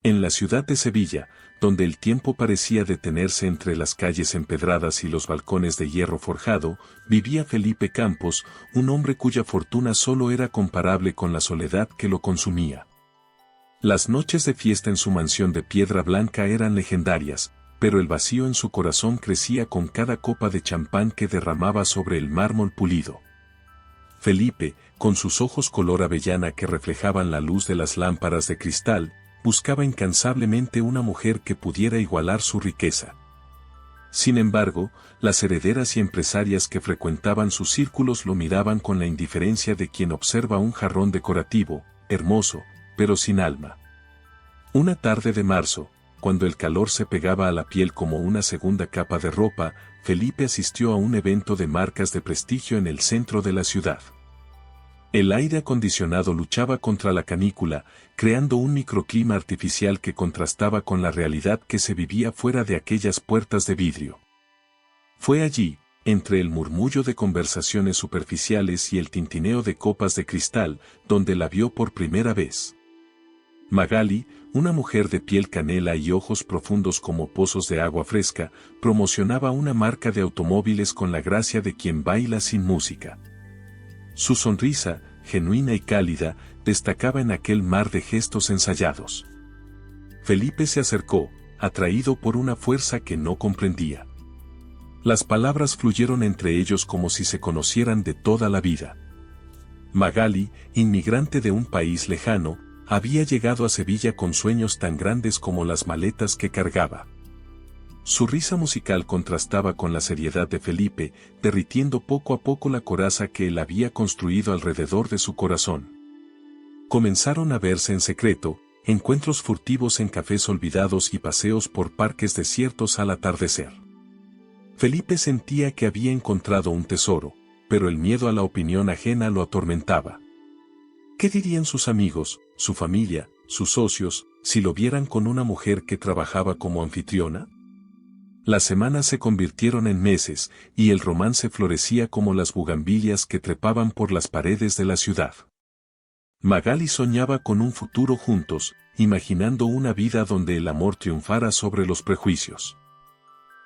En la ciudad de Sevilla, donde el tiempo parecía detenerse entre las calles empedradas y los balcones de hierro forjado, vivía Felipe Campos, un hombre cuya fortuna solo era comparable con la soledad que lo consumía. Las noches de fiesta en su mansión de piedra blanca eran legendarias, pero el vacío en su corazón crecía con cada copa de champán que derramaba sobre el mármol pulido. Felipe, con sus ojos color avellana que reflejaban la luz de las lámparas de cristal, buscaba incansablemente una mujer que pudiera igualar su riqueza. Sin embargo, las herederas y empresarias que frecuentaban sus círculos lo miraban con la indiferencia de quien observa un jarrón decorativo, hermoso, pero sin alma. Una tarde de marzo, cuando el calor se pegaba a la piel como una segunda capa de ropa, Felipe asistió a un evento de marcas de prestigio en el centro de la ciudad. El aire acondicionado luchaba contra la canícula, creando un microclima artificial que contrastaba con la realidad que se vivía fuera de aquellas puertas de vidrio. Fue allí, entre el murmullo de conversaciones superficiales y el tintineo de copas de cristal, donde la vio por primera vez. Magali, una mujer de piel canela y ojos profundos como pozos de agua fresca, promocionaba una marca de automóviles con la gracia de quien baila sin música. Su sonrisa, genuina y cálida, destacaba en aquel mar de gestos ensayados. Felipe se acercó, atraído por una fuerza que no comprendía. Las palabras fluyeron entre ellos como si se conocieran de toda la vida. Magali, inmigrante de un país lejano, había llegado a Sevilla con sueños tan grandes como las maletas que cargaba. Su risa musical contrastaba con la seriedad de Felipe, derritiendo poco a poco la coraza que él había construido alrededor de su corazón. Comenzaron a verse en secreto, encuentros furtivos en cafés olvidados y paseos por parques desiertos al atardecer. Felipe sentía que había encontrado un tesoro, pero el miedo a la opinión ajena lo atormentaba. ¿Qué dirían sus amigos, su familia, sus socios, si lo vieran con una mujer que trabajaba como anfitriona? Las semanas se convirtieron en meses, y el romance florecía como las bugambilias que trepaban por las paredes de la ciudad. Magali soñaba con un futuro juntos, imaginando una vida donde el amor triunfara sobre los prejuicios.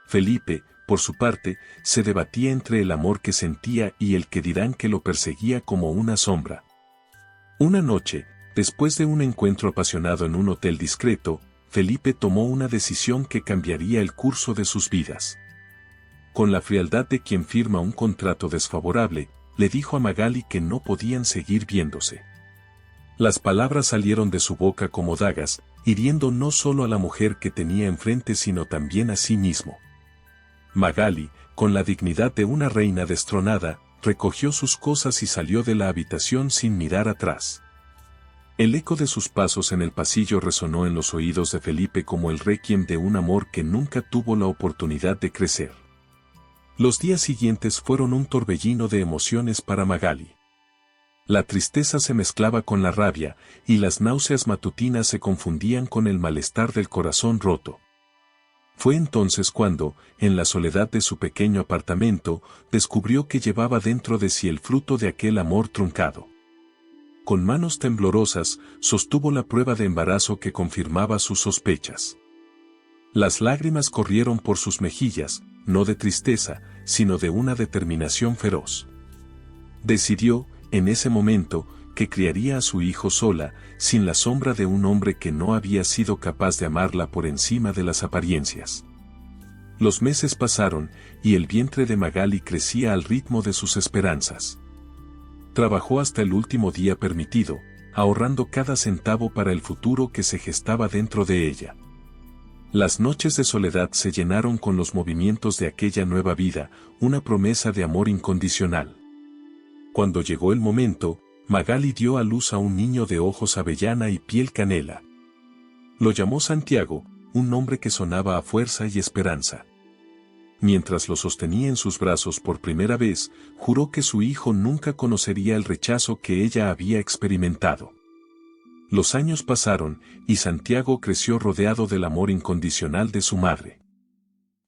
Felipe, por su parte, se debatía entre el amor que sentía y el que dirán que lo perseguía como una sombra. Una noche, después de un encuentro apasionado en un hotel discreto, Felipe tomó una decisión que cambiaría el curso de sus vidas. Con la frialdad de quien firma un contrato desfavorable, le dijo a Magali que no podían seguir viéndose. Las palabras salieron de su boca como dagas, hiriendo no solo a la mujer que tenía enfrente sino también a sí mismo. Magali, con la dignidad de una reina destronada, recogió sus cosas y salió de la habitación sin mirar atrás. El eco de sus pasos en el pasillo resonó en los oídos de Felipe como el requiem de un amor que nunca tuvo la oportunidad de crecer. Los días siguientes fueron un torbellino de emociones para Magali. La tristeza se mezclaba con la rabia, y las náuseas matutinas se confundían con el malestar del corazón roto. Fue entonces cuando, en la soledad de su pequeño apartamento, descubrió que llevaba dentro de sí el fruto de aquel amor truncado. Con manos temblorosas, sostuvo la prueba de embarazo que confirmaba sus sospechas. Las lágrimas corrieron por sus mejillas, no de tristeza, sino de una determinación feroz. Decidió, en ese momento, que criaría a su hijo sola, sin la sombra de un hombre que no había sido capaz de amarla por encima de las apariencias. Los meses pasaron, y el vientre de Magali crecía al ritmo de sus esperanzas. Trabajó hasta el último día permitido, ahorrando cada centavo para el futuro que se gestaba dentro de ella. Las noches de soledad se llenaron con los movimientos de aquella nueva vida, una promesa de amor incondicional. Cuando llegó el momento, Magali dio a luz a un niño de ojos avellana y piel canela. Lo llamó Santiago, un nombre que sonaba a fuerza y esperanza. Mientras lo sostenía en sus brazos por primera vez, juró que su hijo nunca conocería el rechazo que ella había experimentado. Los años pasaron, y Santiago creció rodeado del amor incondicional de su madre.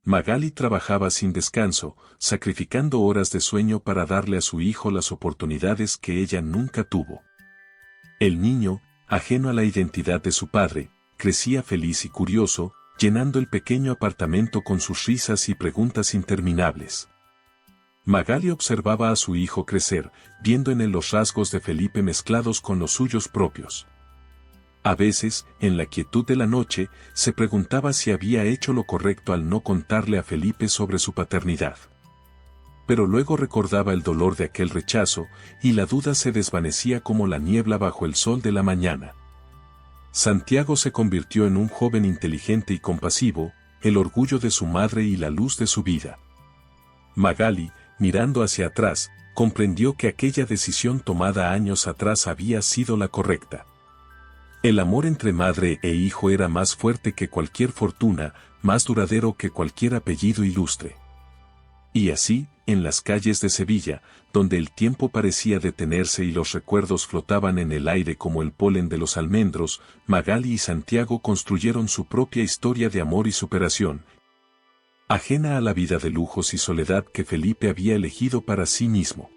Magali trabajaba sin descanso, sacrificando horas de sueño para darle a su hijo las oportunidades que ella nunca tuvo. El niño, ajeno a la identidad de su padre, crecía feliz y curioso, llenando el pequeño apartamento con sus risas y preguntas interminables. Magali observaba a su hijo crecer, viendo en él los rasgos de Felipe mezclados con los suyos propios. A veces, en la quietud de la noche, se preguntaba si había hecho lo correcto al no contarle a Felipe sobre su paternidad. Pero luego recordaba el dolor de aquel rechazo, y la duda se desvanecía como la niebla bajo el sol de la mañana. Santiago se convirtió en un joven inteligente y compasivo, el orgullo de su madre y la luz de su vida. Magali, mirando hacia atrás, comprendió que aquella decisión tomada años atrás había sido la correcta. El amor entre madre e hijo era más fuerte que cualquier fortuna, más duradero que cualquier apellido ilustre. Y así, en las calles de Sevilla, donde el tiempo parecía detenerse y los recuerdos flotaban en el aire como el polen de los almendros, Magali y Santiago construyeron su propia historia de amor y superación, ajena a la vida de lujos y soledad que Felipe había elegido para sí mismo.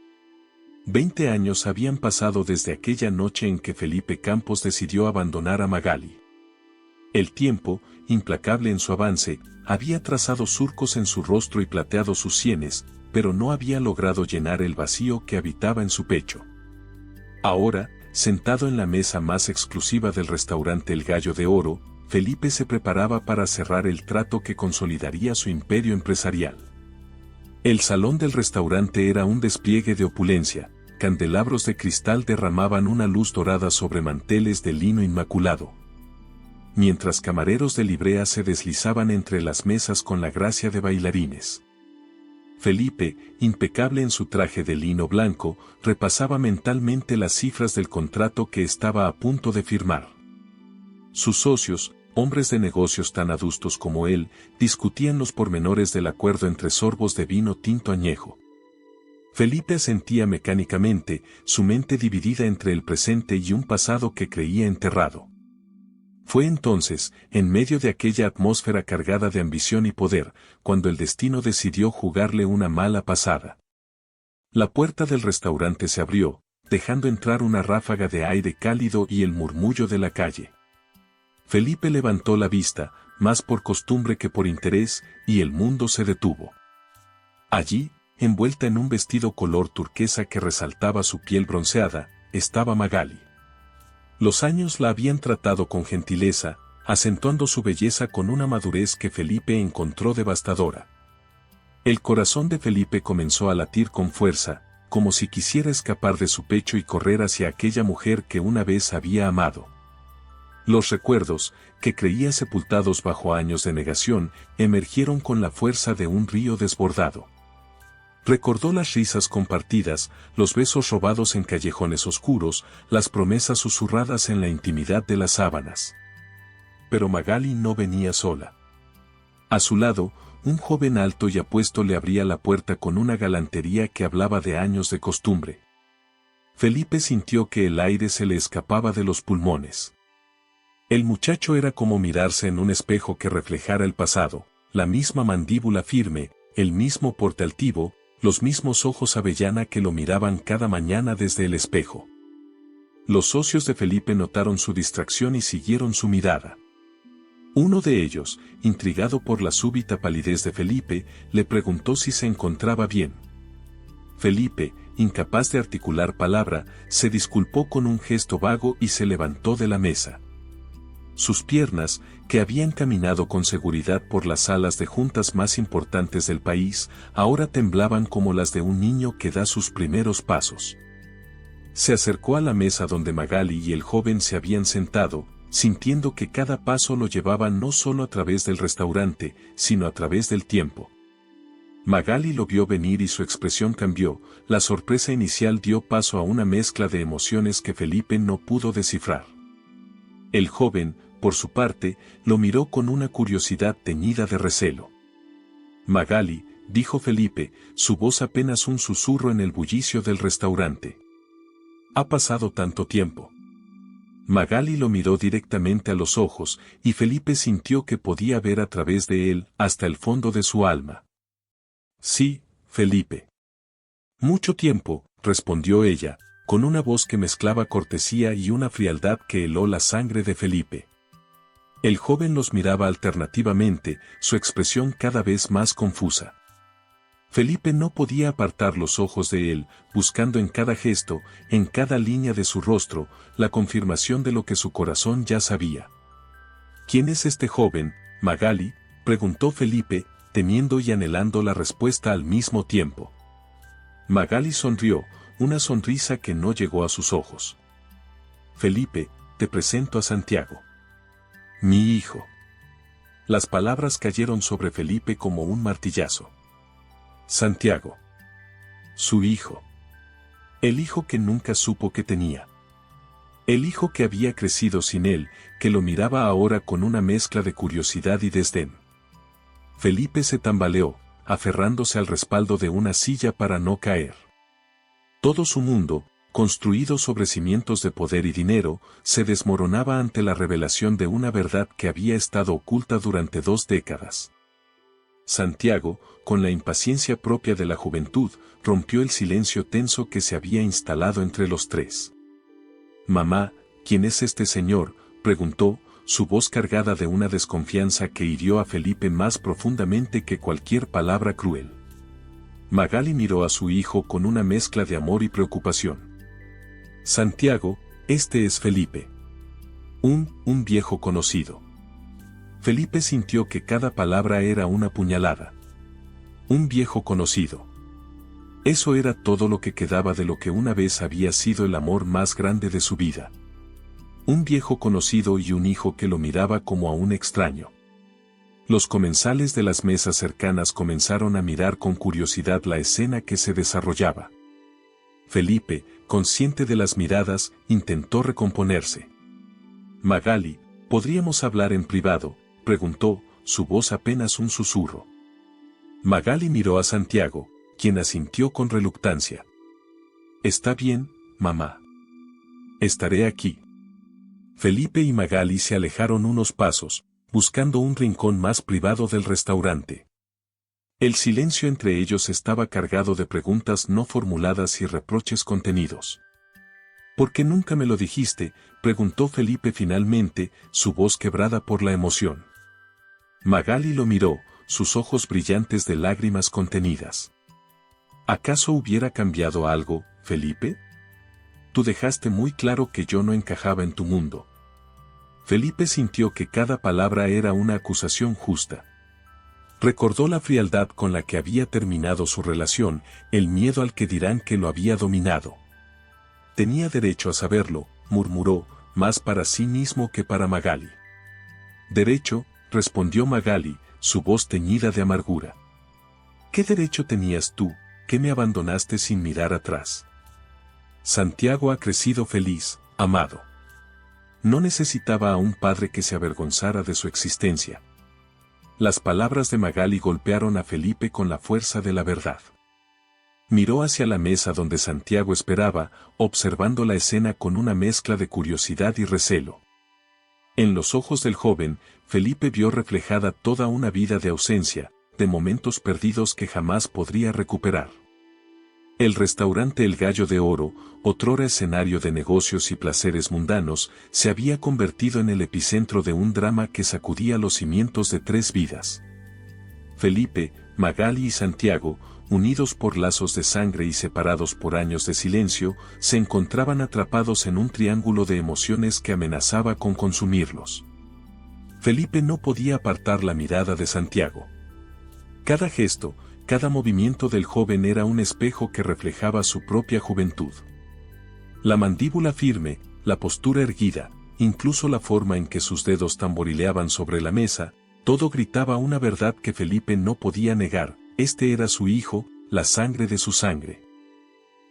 20 años habían pasado desde aquella noche en que Felipe Campos decidió abandonar a Magali. El tiempo, implacable en su avance, había trazado surcos en su rostro y plateado sus sienes, pero no había logrado llenar el vacío que habitaba en su pecho. Ahora, sentado en la mesa más exclusiva del restaurante El Gallo de Oro, Felipe se preparaba para cerrar el trato que consolidaría su imperio empresarial. El salón del restaurante era un despliegue de opulencia, candelabros de cristal derramaban una luz dorada sobre manteles de lino inmaculado, mientras camareros de librea se deslizaban entre las mesas con la gracia de bailarines. Felipe, impecable en su traje de lino blanco, repasaba mentalmente las cifras del contrato que estaba a punto de firmar. Sus socios, hombres de negocios tan adustos como él, discutían los pormenores del acuerdo entre sorbos de vino tinto añejo. Felipe asentía mecánicamente, su mente dividida entre el presente y un pasado que creía enterrado. Fue entonces, en medio de aquella atmósfera cargada de ambición y poder, cuando el destino decidió jugarle una mala pasada. La puerta del restaurante se abrió, dejando entrar una ráfaga de aire cálido y el murmullo de la calle. Felipe levantó la vista, más por costumbre que por interés, y el mundo se detuvo. Allí, envuelta en un vestido color turquesa que resaltaba su piel bronceada, estaba Magali. Los años la habían tratado con gentileza, acentuando su belleza con una madurez que Felipe encontró devastadora. El corazón de Felipe comenzó a latir con fuerza, como si quisiera escapar de su pecho y correr hacia aquella mujer que una vez había amado. Los recuerdos, que creía sepultados bajo años de negación, emergieron con la fuerza de un río desbordado. Recordó las risas compartidas, los besos robados en callejones oscuros, las promesas susurradas en la intimidad de las sábanas. Pero Magali no venía sola. A su lado, un joven alto y apuesto le abría la puerta con una galantería que hablaba de años de costumbre. Felipe sintió que el aire se le escapaba de los pulmones. El muchacho era como mirarse en un espejo que reflejara el pasado, la misma mandíbula firme, el mismo porte altivo, los mismos ojos avellana que lo miraban cada mañana desde el espejo. Los socios de Felipe notaron su distracción y siguieron su mirada. Uno de ellos, intrigado por la súbita palidez de Felipe, le preguntó si se encontraba bien. Felipe, incapaz de articular palabra, se disculpó con un gesto vago y se levantó de la mesa. Sus piernas, que habían caminado con seguridad por las salas de juntas más importantes del país, ahora temblaban como las de un niño que da sus primeros pasos. Se acercó a la mesa donde Magali y el joven se habían sentado, sintiendo que cada paso lo llevaba no solo a través del restaurante, sino a través del tiempo. Magali lo vio venir y su expresión cambió, la sorpresa inicial dio paso a una mezcla de emociones que Felipe no pudo descifrar. El joven, por su parte, lo miró con una curiosidad teñida de recelo. Magali, dijo Felipe, su voz apenas un susurro en el bullicio del restaurante. Ha pasado tanto tiempo. Magali lo miró directamente a los ojos, y Felipe sintió que podía ver a través de él hasta el fondo de su alma. Sí, Felipe. Mucho tiempo, respondió ella, con una voz que mezclaba cortesía y una frialdad que heló la sangre de Felipe. El joven los miraba alternativamente, su expresión cada vez más confusa. Felipe no podía apartar los ojos de él, buscando en cada gesto, en cada línea de su rostro, la confirmación de lo que su corazón ya sabía. ¿Quién es este joven, Magali?, preguntó Felipe, temiendo y anhelando la respuesta al mismo tiempo. Magali sonrió, una sonrisa que no llegó a sus ojos. Felipe, te presento a Santiago. Mi hijo. Las palabras cayeron sobre Felipe como un martillazo. Santiago. Su hijo. El hijo que nunca supo que tenía. El hijo que había crecido sin él, que lo miraba ahora con una mezcla de curiosidad y desdén. Felipe se tambaleó, aferrándose al respaldo de una silla para no caer. Todo su mundo, construido sobre cimientos de poder y dinero, se desmoronaba ante la revelación de una verdad que había estado oculta durante 2 décadas. Santiago, con la impaciencia propia de la juventud, rompió el silencio tenso que se había instalado entre los tres. «Mamá, ¿quién es este señor?», preguntó, su voz cargada de una desconfianza que hirió a Felipe más profundamente que cualquier palabra cruel. Magali miró a su hijo con una mezcla de amor y preocupación. «Santiago, este es Felipe. Un viejo conocido». Felipe sintió que cada palabra era una puñalada. Un viejo conocido. Eso era todo lo que quedaba de lo que una vez había sido el amor más grande de su vida. Un viejo conocido y un hijo que lo miraba como a un extraño. Los comensales de las mesas cercanas comenzaron a mirar con curiosidad la escena que se desarrollaba. Felipe, consciente de las miradas, intentó recomponerse. «Magali, ¿podríamos hablar en privado?», preguntó, su voz apenas un susurro. Magali miró a Santiago, quien asintió con reluctancia. «Está bien, mamá. Estaré aquí». Felipe y Magali se alejaron unos pasos, buscando un rincón más privado del restaurante. El silencio entre ellos estaba cargado de preguntas no formuladas y reproches contenidos. «¿Por qué nunca me lo dijiste?», preguntó Felipe finalmente, su voz quebrada por la emoción. Magali lo miró, sus ojos brillantes de lágrimas contenidas. «¿Acaso hubiera cambiado algo, Felipe? Tú dejaste muy claro que yo no encajaba en tu mundo». Felipe sintió que cada palabra era una acusación justa. Recordó la frialdad con la que había terminado su relación, el miedo al que dirán que lo había dominado. «Tenía derecho a saberlo», murmuró, más para sí mismo que para Magali. «Derecho», respondió Magali, su voz teñida de amargura. «¿Qué derecho tenías tú, que me abandonaste sin mirar atrás?» Santiago ha crecido feliz, amado. No necesitaba a un padre que se avergonzara de su existencia. Las palabras de Magali golpearon a Felipe con la fuerza de la verdad. Miró hacia la mesa donde Santiago esperaba, observando la escena con una mezcla de curiosidad y recelo. En los ojos del joven, Felipe vio reflejada toda una vida de ausencia, de momentos perdidos que jamás podría recuperar. El restaurante El Gallo de Oro, otrora escenario de negocios y placeres mundanos, se había convertido en el epicentro de un drama que sacudía los cimientos de 3 vidas. Felipe, Magali y Santiago, unidos por lazos de sangre y separados por años de silencio, se encontraban atrapados en un triángulo de emociones que amenazaba con consumirlos. Felipe no podía apartar la mirada de Santiago. Cada gesto, cada movimiento del joven era un espejo que reflejaba su propia juventud. La mandíbula firme, la postura erguida, incluso la forma en que sus dedos tamborileaban sobre la mesa, todo gritaba una verdad que Felipe no podía negar: este era su hijo, la sangre de su sangre.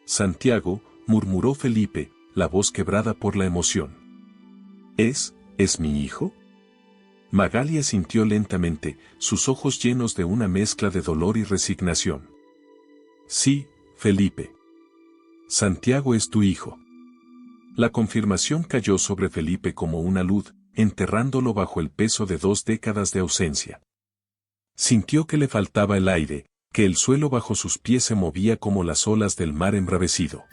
«Santiago», murmuró Felipe, la voz quebrada por la emoción. ¿Es mi hijo?» Magali asintió lentamente, sus ojos llenos de una mezcla de dolor y resignación. «Sí, Felipe. Santiago es tu hijo». La confirmación cayó sobre Felipe como una luz, enterrándolo bajo el peso de 2 décadas de ausencia. Sintió que le faltaba el aire, que el suelo bajo sus pies se movía como las olas del mar embravecido.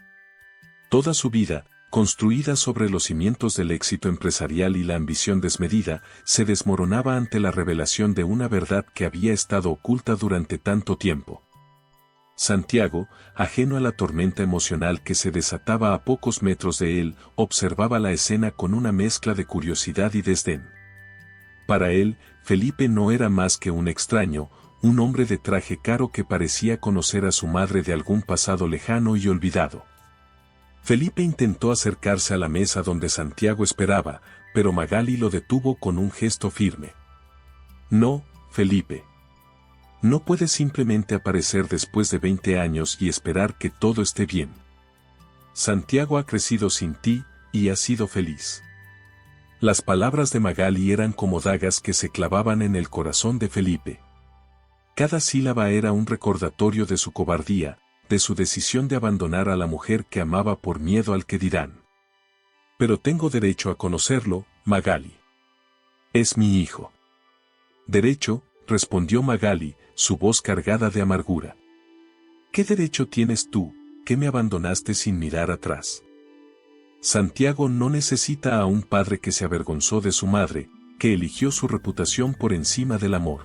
Toda su vida, construida sobre los cimientos del éxito empresarial y la ambición desmedida, se desmoronaba ante la revelación de una verdad que había estado oculta durante tanto tiempo. Santiago, ajeno a la tormenta emocional que se desataba a pocos metros de él, observaba la escena con una mezcla de curiosidad y desdén. Para él, Felipe no era más que un extraño, un hombre de traje caro que parecía conocer a su madre de algún pasado lejano y olvidado. Felipe intentó acercarse a la mesa donde Santiago esperaba, pero Magali lo detuvo con un gesto firme. No, Felipe. No puedes simplemente aparecer después de 20 años y esperar que todo esté bien. Santiago ha crecido sin ti, y ha sido feliz. Las palabras de Magali eran como dagas que se clavaban en el corazón de Felipe. Cada sílaba era un recordatorio de su cobardía, de su decisión de abandonar a la mujer que amaba por miedo al que dirán. Pero tengo derecho a conocerlo, Magali. Es mi hijo. Derecho, respondió Magali, su voz cargada de amargura. ¿Qué derecho tienes tú, que me abandonaste sin mirar atrás? Santiago no necesita a un padre que se avergonzó de su madre, que eligió su reputación por encima del amor.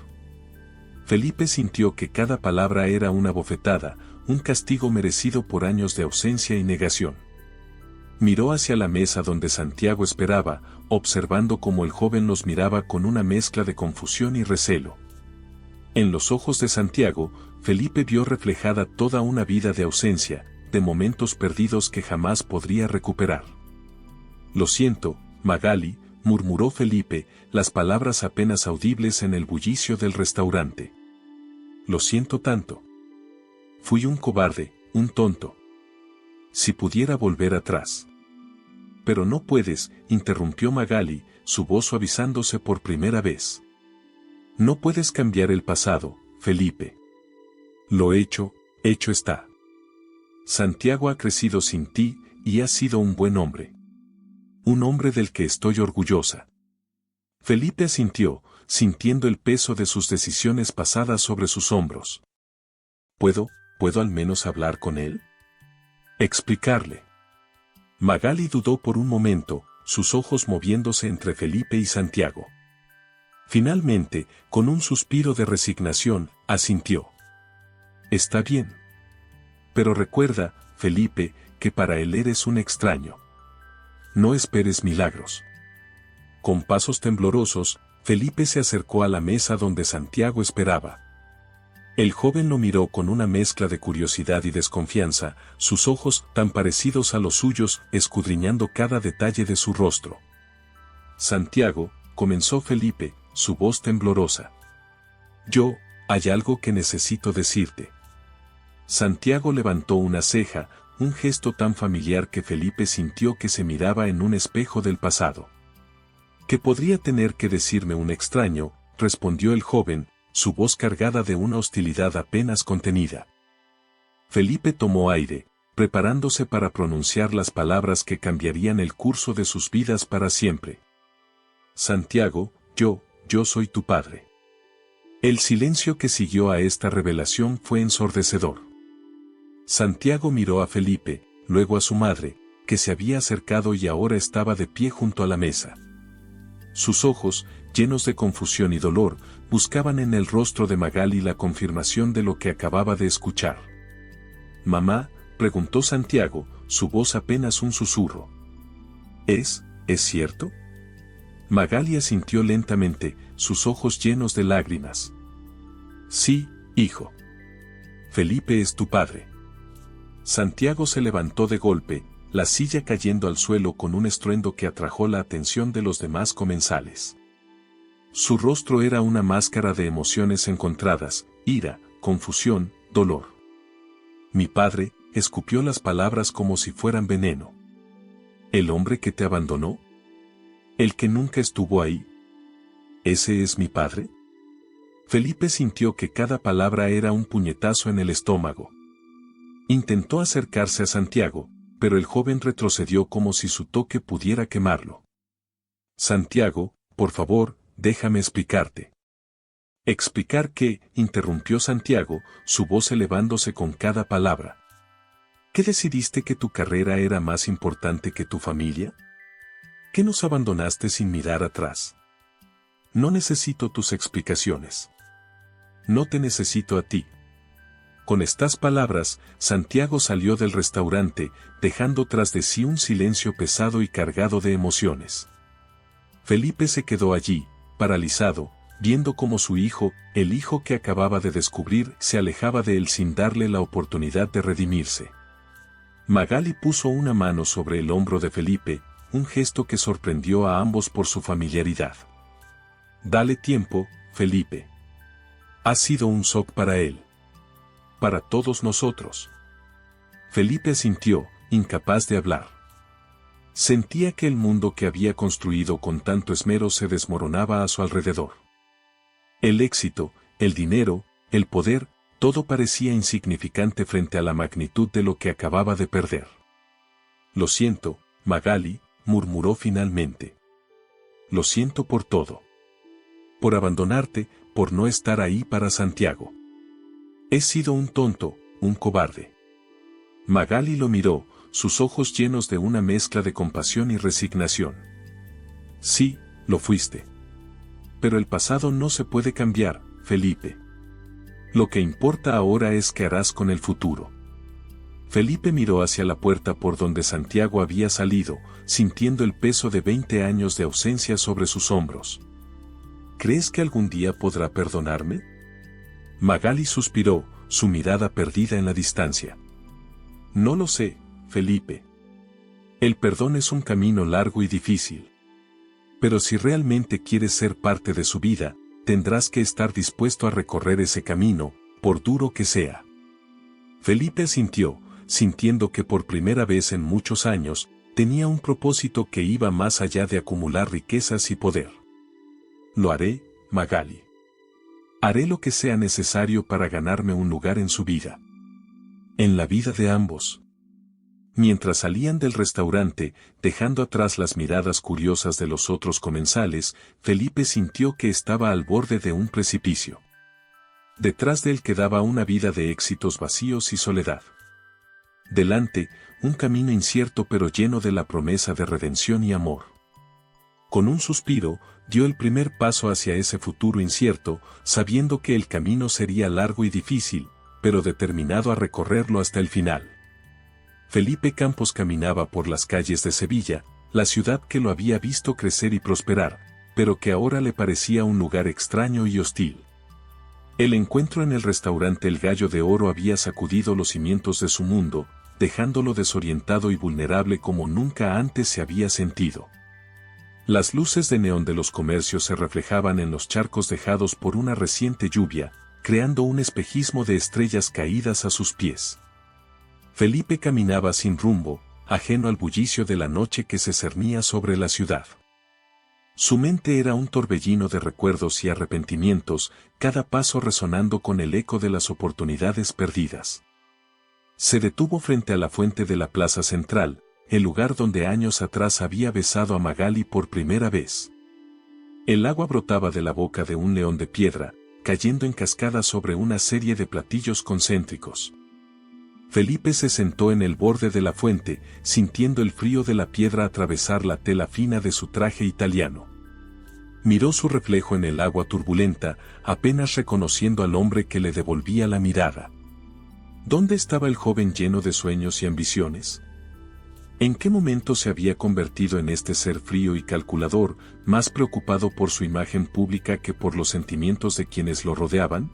Felipe sintió que cada palabra era una bofetada, un castigo merecido por años de ausencia y negación. Miró hacia la mesa donde Santiago esperaba, observando cómo el joven los miraba con una mezcla de confusión y recelo. En los ojos de Santiago, Felipe vio reflejada toda una vida de ausencia, de momentos perdidos que jamás podría recuperar. Lo siento, Magali, murmuró Felipe, las palabras apenas audibles en el bullicio del restaurante. Lo siento tanto. Fui un cobarde, un tonto. Si pudiera volver atrás. Pero no puedes, interrumpió Magali, su voz suavizándose por primera vez. No puedes cambiar el pasado, Felipe. Lo hecho está. Santiago ha crecido sin ti, y ha sido un buen hombre. Un hombre del que estoy orgullosa. Felipe asintió, sintiendo el peso de sus decisiones pasadas sobre sus hombros. ¿Puedo al menos hablar con él? Explicarle. Magali dudó por un momento, sus ojos moviéndose entre Felipe y Santiago. Finalmente, con un suspiro de resignación, asintió. Está bien. Pero recuerda, Felipe, que para él eres un extraño. No esperes milagros. Con pasos temblorosos, Felipe se acercó a la mesa donde Santiago esperaba. El joven lo miró con una mezcla de curiosidad y desconfianza, sus ojos tan parecidos a los suyos, escudriñando cada detalle de su rostro. Santiago, comenzó Felipe, su voz temblorosa. Hay algo que necesito decirte. Santiago levantó una ceja, un gesto tan familiar que Felipe sintió que se miraba en un espejo del pasado. ¿Qué podría tener que decirme un extraño?, respondió el joven, su voz cargada de una hostilidad apenas contenida. Felipe tomó aire, preparándose para pronunciar las palabras que cambiarían el curso de sus vidas para siempre. Santiago, yo soy tu padre. El silencio que siguió a esta revelación fue ensordecedor. Santiago miró a Felipe, luego a su madre, que se había acercado y ahora estaba de pie junto a la mesa. Sus ojos, llenos de confusión y dolor, buscaban en el rostro de Magali la confirmación de lo que acababa de escuchar. «Mamá», preguntó Santiago, su voz apenas un susurro. ¿Es cierto?» Magali asintió lentamente, sus ojos llenos de lágrimas. «Sí, hijo. Felipe es tu padre». Santiago se levantó de golpe, la silla cayendo al suelo con un estruendo que atrajo la atención de los demás comensales. Su rostro era una máscara de emociones encontradas, ira, confusión, dolor. «Mi padre», escupió las palabras como si fueran veneno. «¿El hombre que te abandonó? ¿El que nunca estuvo ahí? ¿Ese es mi padre?» Felipe sintió que cada palabra era un puñetazo en el estómago. Intentó acercarse a Santiago, pero el joven retrocedió como si su toque pudiera quemarlo. «Santiago, por favor, déjame explicarte». «¿Explicar qué?», interrumpió Santiago, su voz elevándose con cada palabra. ¿Qué decidiste que tu carrera era más importante que tu familia? ¿Qué nos abandonaste sin mirar atrás? No necesito tus explicaciones. No te necesito a ti. Con estas palabras, Santiago salió del restaurante, dejando tras de sí un silencio pesado y cargado de emociones. Felipe se quedó allí, paralizado, viendo cómo su hijo, el hijo que acababa de descubrir, se alejaba de él sin darle la oportunidad de redimirse. Magali puso una mano sobre el hombro de Felipe, un gesto que sorprendió a ambos por su familiaridad. Dale tiempo, Felipe. Ha sido un shock para él. Para todos nosotros. Felipe asintió, incapaz de hablar. Sentía que el mundo que había construido con tanto esmero se desmoronaba a su alrededor. El éxito, el dinero, el poder, todo parecía insignificante frente a la magnitud de lo que acababa de perder. Lo siento, Magali, murmuró finalmente. Lo siento por todo. Por abandonarte, por no estar ahí para Santiago. He sido un tonto, un cobarde. Magali lo miró, sus ojos llenos de una mezcla de compasión y resignación. Sí, lo fuiste. Pero el pasado no se puede cambiar, Felipe. Lo que importa ahora es qué harás con el futuro. Felipe miró hacia la puerta por donde Santiago había salido, sintiendo el peso de 20 años de ausencia sobre sus hombros. ¿Crees que algún día podrá perdonarme? Magali suspiró, su mirada perdida en la distancia. No lo sé, Felipe. El perdón es un camino largo y difícil. Pero si realmente quieres ser parte de su vida, tendrás que estar dispuesto a recorrer ese camino, por duro que sea. Felipe asintió, sintiendo que por primera vez en muchos años, tenía un propósito que iba más allá de acumular riquezas y poder. Lo haré, Magali. Haré lo que sea necesario para ganarme un lugar en su vida. En la vida de ambos. Mientras salían del restaurante, dejando atrás las miradas curiosas de los otros comensales, Felipe sintió que estaba al borde de un precipicio. Detrás de él quedaba una vida de éxitos vacíos y soledad. Delante, un camino incierto pero lleno de la promesa de redención y amor. Con un suspiro, dio el primer paso hacia ese futuro incierto, sabiendo que el camino sería largo y difícil, pero determinado a recorrerlo hasta el final. Felipe Campos caminaba por las calles de Sevilla, la ciudad que lo había visto crecer y prosperar, pero que ahora le parecía un lugar extraño y hostil. El encuentro en el restaurante El Gallo de Oro había sacudido los cimientos de su mundo, dejándolo desorientado y vulnerable como nunca antes se había sentido. Las luces de neón de los comercios se reflejaban en los charcos dejados por una reciente lluvia, creando un espejismo de estrellas caídas a sus pies. Felipe caminaba sin rumbo, ajeno al bullicio de la noche que se cernía sobre la ciudad. Su mente era un torbellino de recuerdos y arrepentimientos, cada paso resonando con el eco de las oportunidades perdidas. Se detuvo frente a la fuente de la plaza central, el lugar donde años atrás había besado a Magali por primera vez. El agua brotaba de la boca de un león de piedra, cayendo en cascada sobre una serie de platillos concéntricos. Felipe se sentó en el borde de la fuente, sintiendo el frío de la piedra atravesar la tela fina de su traje italiano. Miró su reflejo en el agua turbulenta, apenas reconociendo al hombre que le devolvía la mirada. ¿Dónde estaba el joven lleno de sueños y ambiciones? ¿En qué momento se había convertido en este ser frío y calculador, más preocupado por su imagen pública que por los sentimientos de quienes lo rodeaban?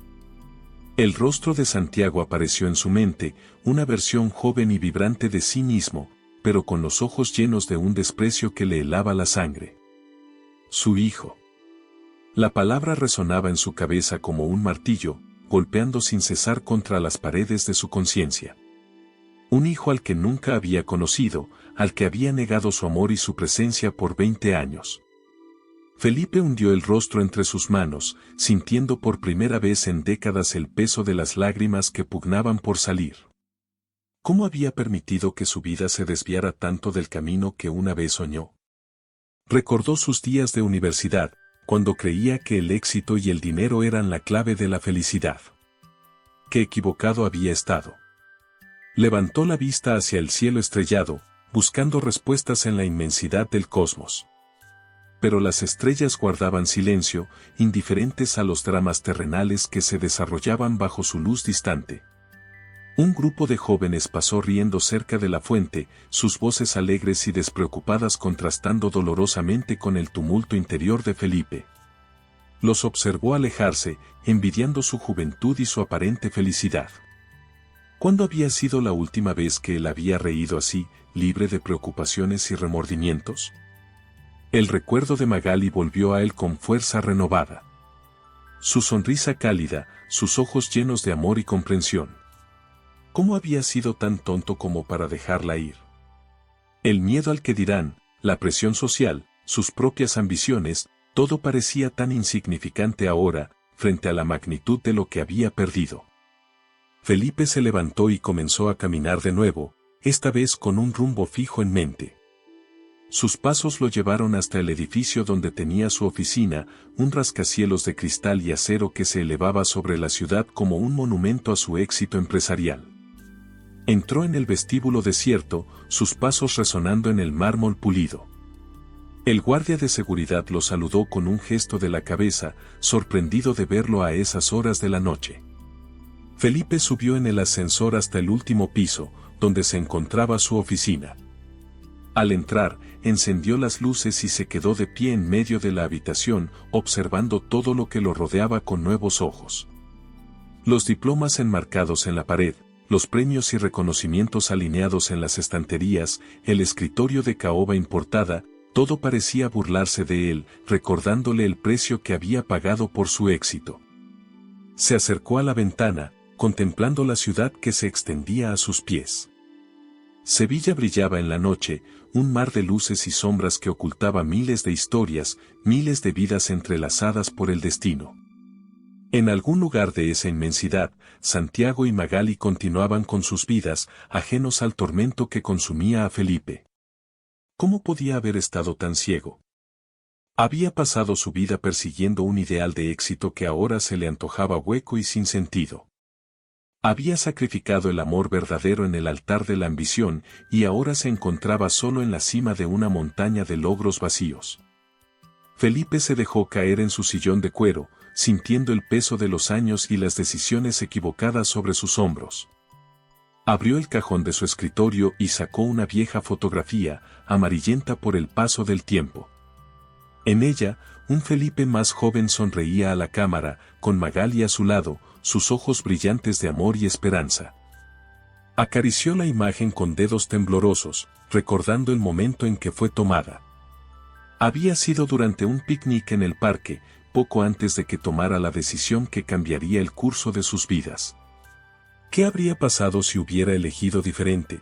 El rostro de Santiago apareció en su mente, una versión joven y vibrante de sí mismo, pero con los ojos llenos de un desprecio que le helaba la sangre. Su hijo. La palabra resonaba en su cabeza como un martillo, golpeando sin cesar contra las paredes de su conciencia. Un hijo al que nunca había conocido, al que había negado su amor y su presencia por 20 años. Felipe hundió el rostro entre sus manos, sintiendo por primera vez en décadas el peso de las lágrimas que pugnaban por salir. ¿Cómo había permitido que su vida se desviara tanto del camino que una vez soñó? Recordó sus días de universidad, cuando creía que el éxito y el dinero eran la clave de la felicidad. Qué equivocado había estado. Levantó la vista hacia el cielo estrellado, buscando respuestas en la inmensidad del cosmos. Pero las estrellas guardaban silencio, indiferentes a los dramas terrenales que se desarrollaban bajo su luz distante. Un grupo de jóvenes pasó riendo cerca de la fuente, sus voces alegres y despreocupadas contrastando dolorosamente con el tumulto interior de Felipe. Los observó alejarse, envidiando su juventud y su aparente felicidad. ¿Cuándo había sido la última vez que él había reído así, libre de preocupaciones y remordimientos? El recuerdo de Magali volvió a él con fuerza renovada. Su sonrisa cálida, sus ojos llenos de amor y comprensión. ¿Cómo había sido tan tonto como para dejarla ir? El miedo al que dirán, la presión social, sus propias ambiciones, todo parecía tan insignificante ahora, frente a la magnitud de lo que había perdido. Felipe se levantó y comenzó a caminar de nuevo, esta vez con un rumbo fijo en mente. Sus pasos lo llevaron hasta el edificio donde tenía su oficina, un rascacielos de cristal y acero que se elevaba sobre la ciudad como un monumento a su éxito empresarial. Entró en el vestíbulo desierto, sus pasos resonando en el mármol pulido. El guardia de seguridad lo saludó con un gesto de la cabeza, sorprendido de verlo a esas horas de la noche. Felipe subió en el ascensor hasta el último piso, donde se encontraba su oficina. Al entrar, encendió las luces y se quedó de pie en medio de la habitación, observando todo lo que lo rodeaba con nuevos ojos. Los diplomas enmarcados en la pared, los premios y reconocimientos alineados en las estanterías, el escritorio de caoba importada, todo parecía burlarse de él, recordándole el precio que había pagado por su éxito. Se acercó a la ventana, contemplando la ciudad que se extendía a sus pies. Sevilla brillaba en la noche, un mar de luces y sombras que ocultaba miles de historias, miles de vidas entrelazadas por el destino. En algún lugar de esa inmensidad, Santiago y Magali continuaban con sus vidas, ajenos al tormento que consumía a Felipe. ¿Cómo podía haber estado tan ciego? Había pasado su vida persiguiendo un ideal de éxito que ahora se le antojaba hueco y sin sentido. Había sacrificado el amor verdadero en el altar de la ambición y ahora se encontraba solo en la cima de una montaña de logros vacíos. Felipe se dejó caer en su sillón de cuero, sintiendo el peso de los años y las decisiones equivocadas sobre sus hombros. Abrió el cajón de su escritorio y sacó una vieja fotografía, amarillenta por el paso del tiempo. En ella, un Felipe más joven sonreía a la cámara, con Magali a su lado, sus ojos brillantes de amor y esperanza. Acarició la imagen con dedos temblorosos, recordando el momento en que fue tomada. Había sido durante un picnic en el parque, poco antes de que tomara la decisión que cambiaría el curso de sus vidas. ¿Qué habría pasado si hubiera elegido diferente?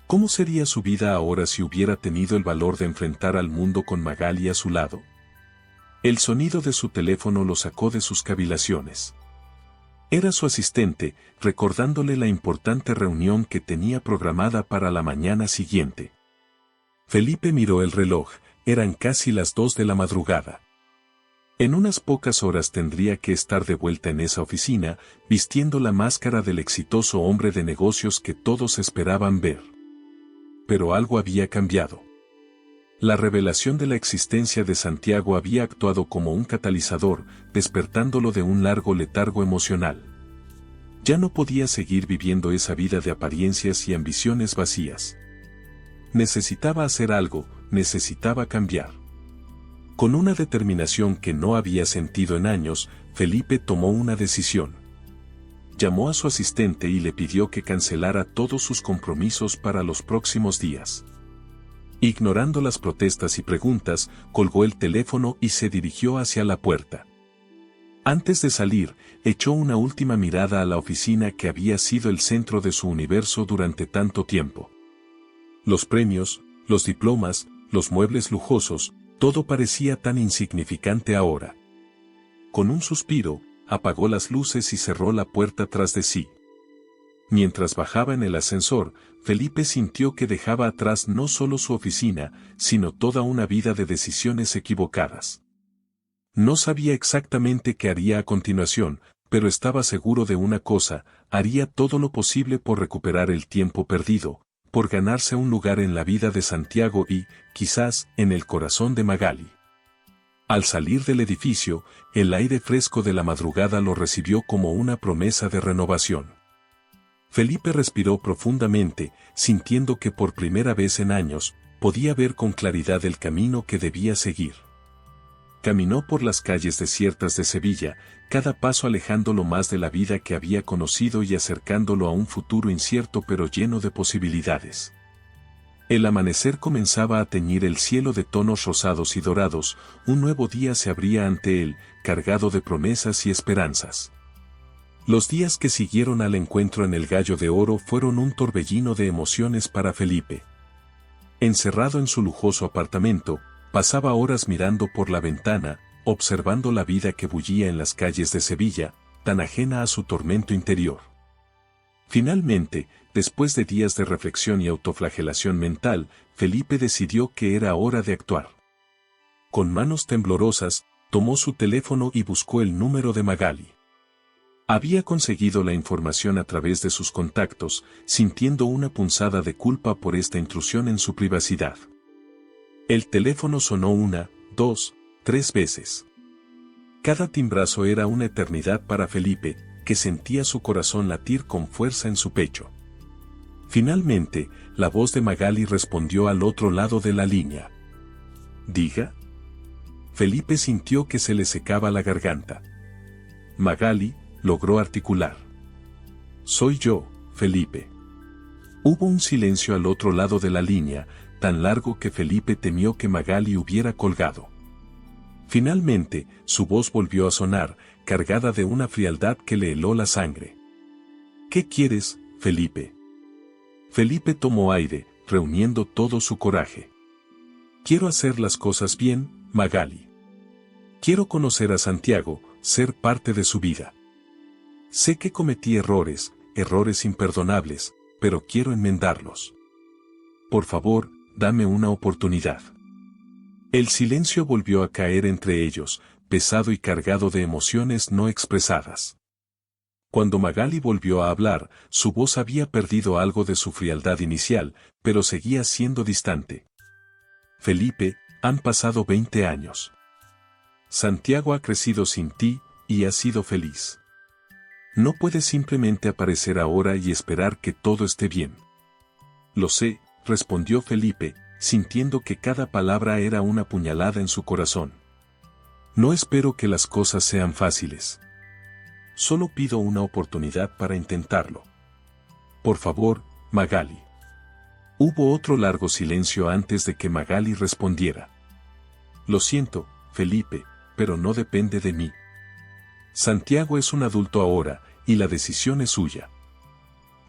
¿Cómo sería su vida ahora si hubiera tenido el valor de enfrentar al mundo con Magali a su lado? El sonido de su teléfono lo sacó de sus cavilaciones. Era su asistente, recordándole la importante reunión que tenía programada para la mañana siguiente. Felipe miró el reloj, eran casi las 2 de la madrugada. En unas pocas horas tendría que estar de vuelta en esa oficina, vistiendo la máscara del exitoso hombre de negocios que todos esperaban ver. Pero algo había cambiado. La revelación de la existencia de Santiago había actuado como un catalizador, despertándolo de un largo letargo emocional. Ya no podía seguir viviendo esa vida de apariencias y ambiciones vacías. Necesitaba hacer algo, necesitaba cambiar. Con una determinación que no había sentido en años, Felipe tomó una decisión. Llamó a su asistente y le pidió que cancelara todos sus compromisos para los próximos días. Ignorando las protestas y preguntas, colgó el teléfono y se dirigió hacia la puerta. Antes de salir, echó una última mirada a la oficina que había sido el centro de su universo durante tanto tiempo. Los premios, los diplomas, los muebles lujosos, todo parecía tan insignificante ahora. Con un suspiro, apagó las luces y cerró la puerta tras de sí. Mientras bajaba en el ascensor, Felipe sintió que dejaba atrás no solo su oficina, sino toda una vida de decisiones equivocadas. No sabía exactamente qué haría a continuación, Pero estaba seguro de una cosa, haría todo lo posible por recuperar el tiempo perdido, por ganarse un lugar en la vida de Santiago y, quizás, en el corazón de Magali. Al salir del edificio, el aire fresco de la madrugada lo recibió como una promesa de renovación. Felipe respiró profundamente, sintiendo que por primera vez en años, podía ver con claridad el camino que debía seguir. Caminó por las calles desiertas de Sevilla, cada paso alejándolo más de la vida que había conocido y acercándolo a un futuro incierto pero lleno de posibilidades. El amanecer comenzaba a teñir el cielo de tonos rosados y dorados, un nuevo día se abría ante él, cargado de promesas y esperanzas. Los días que siguieron al encuentro en el Gallo de Oro fueron un torbellino de emociones para Felipe. Encerrado en su lujoso apartamento, pasaba horas mirando por la ventana, observando la vida que bullía en las calles de Sevilla, tan ajena a su tormento interior. Finalmente, después de días de reflexión y autoflagelación mental, Felipe decidió que era hora de actuar. Con manos temblorosas, tomó su teléfono y buscó el número de Magali. Había conseguido la información a través de sus contactos, sintiendo una punzada de culpa por esta intrusión en su privacidad. El teléfono sonó 1, 2, 3 veces. Cada timbrazo era una eternidad para Felipe, que sentía su corazón latir con fuerza en su pecho. Finalmente, la voz de Magali respondió al otro lado de la línea. «Diga». Felipe sintió que se le secaba la garganta. Magali logró articular. «Soy yo, Felipe». Hubo un silencio al otro lado de la línea, tan largo que Felipe temió que Magali hubiera colgado. Finalmente, su voz volvió a sonar, cargada de una frialdad que le heló la sangre. «¿Qué quieres, Felipe?» Felipe tomó aire, reuniendo todo su coraje. «Quiero hacer las cosas bien, Magali. Quiero conocer a Santiago, ser parte de su vida. Sé que cometí errores imperdonables, pero quiero enmendarlos. Por favor, dame una oportunidad». El silencio volvió a caer entre ellos, pesado y cargado de emociones no expresadas. Cuando Magali volvió a hablar, su voz había perdido algo de su frialdad inicial, pero seguía siendo distante. «Felipe, han pasado 20 años. Santiago ha crecido sin ti, y ha sido feliz. No puedes simplemente aparecer ahora y esperar que todo esté bien». «Lo sé», respondió Felipe, sintiendo que cada palabra era una puñalada en su corazón. «No espero que las cosas sean fáciles. Solo pido una oportunidad para intentarlo. Por favor, Magali». Hubo otro largo silencio antes de que Magali respondiera. «Lo siento, Felipe, pero no depende de mí. Santiago es un adulto ahora, y la decisión es suya.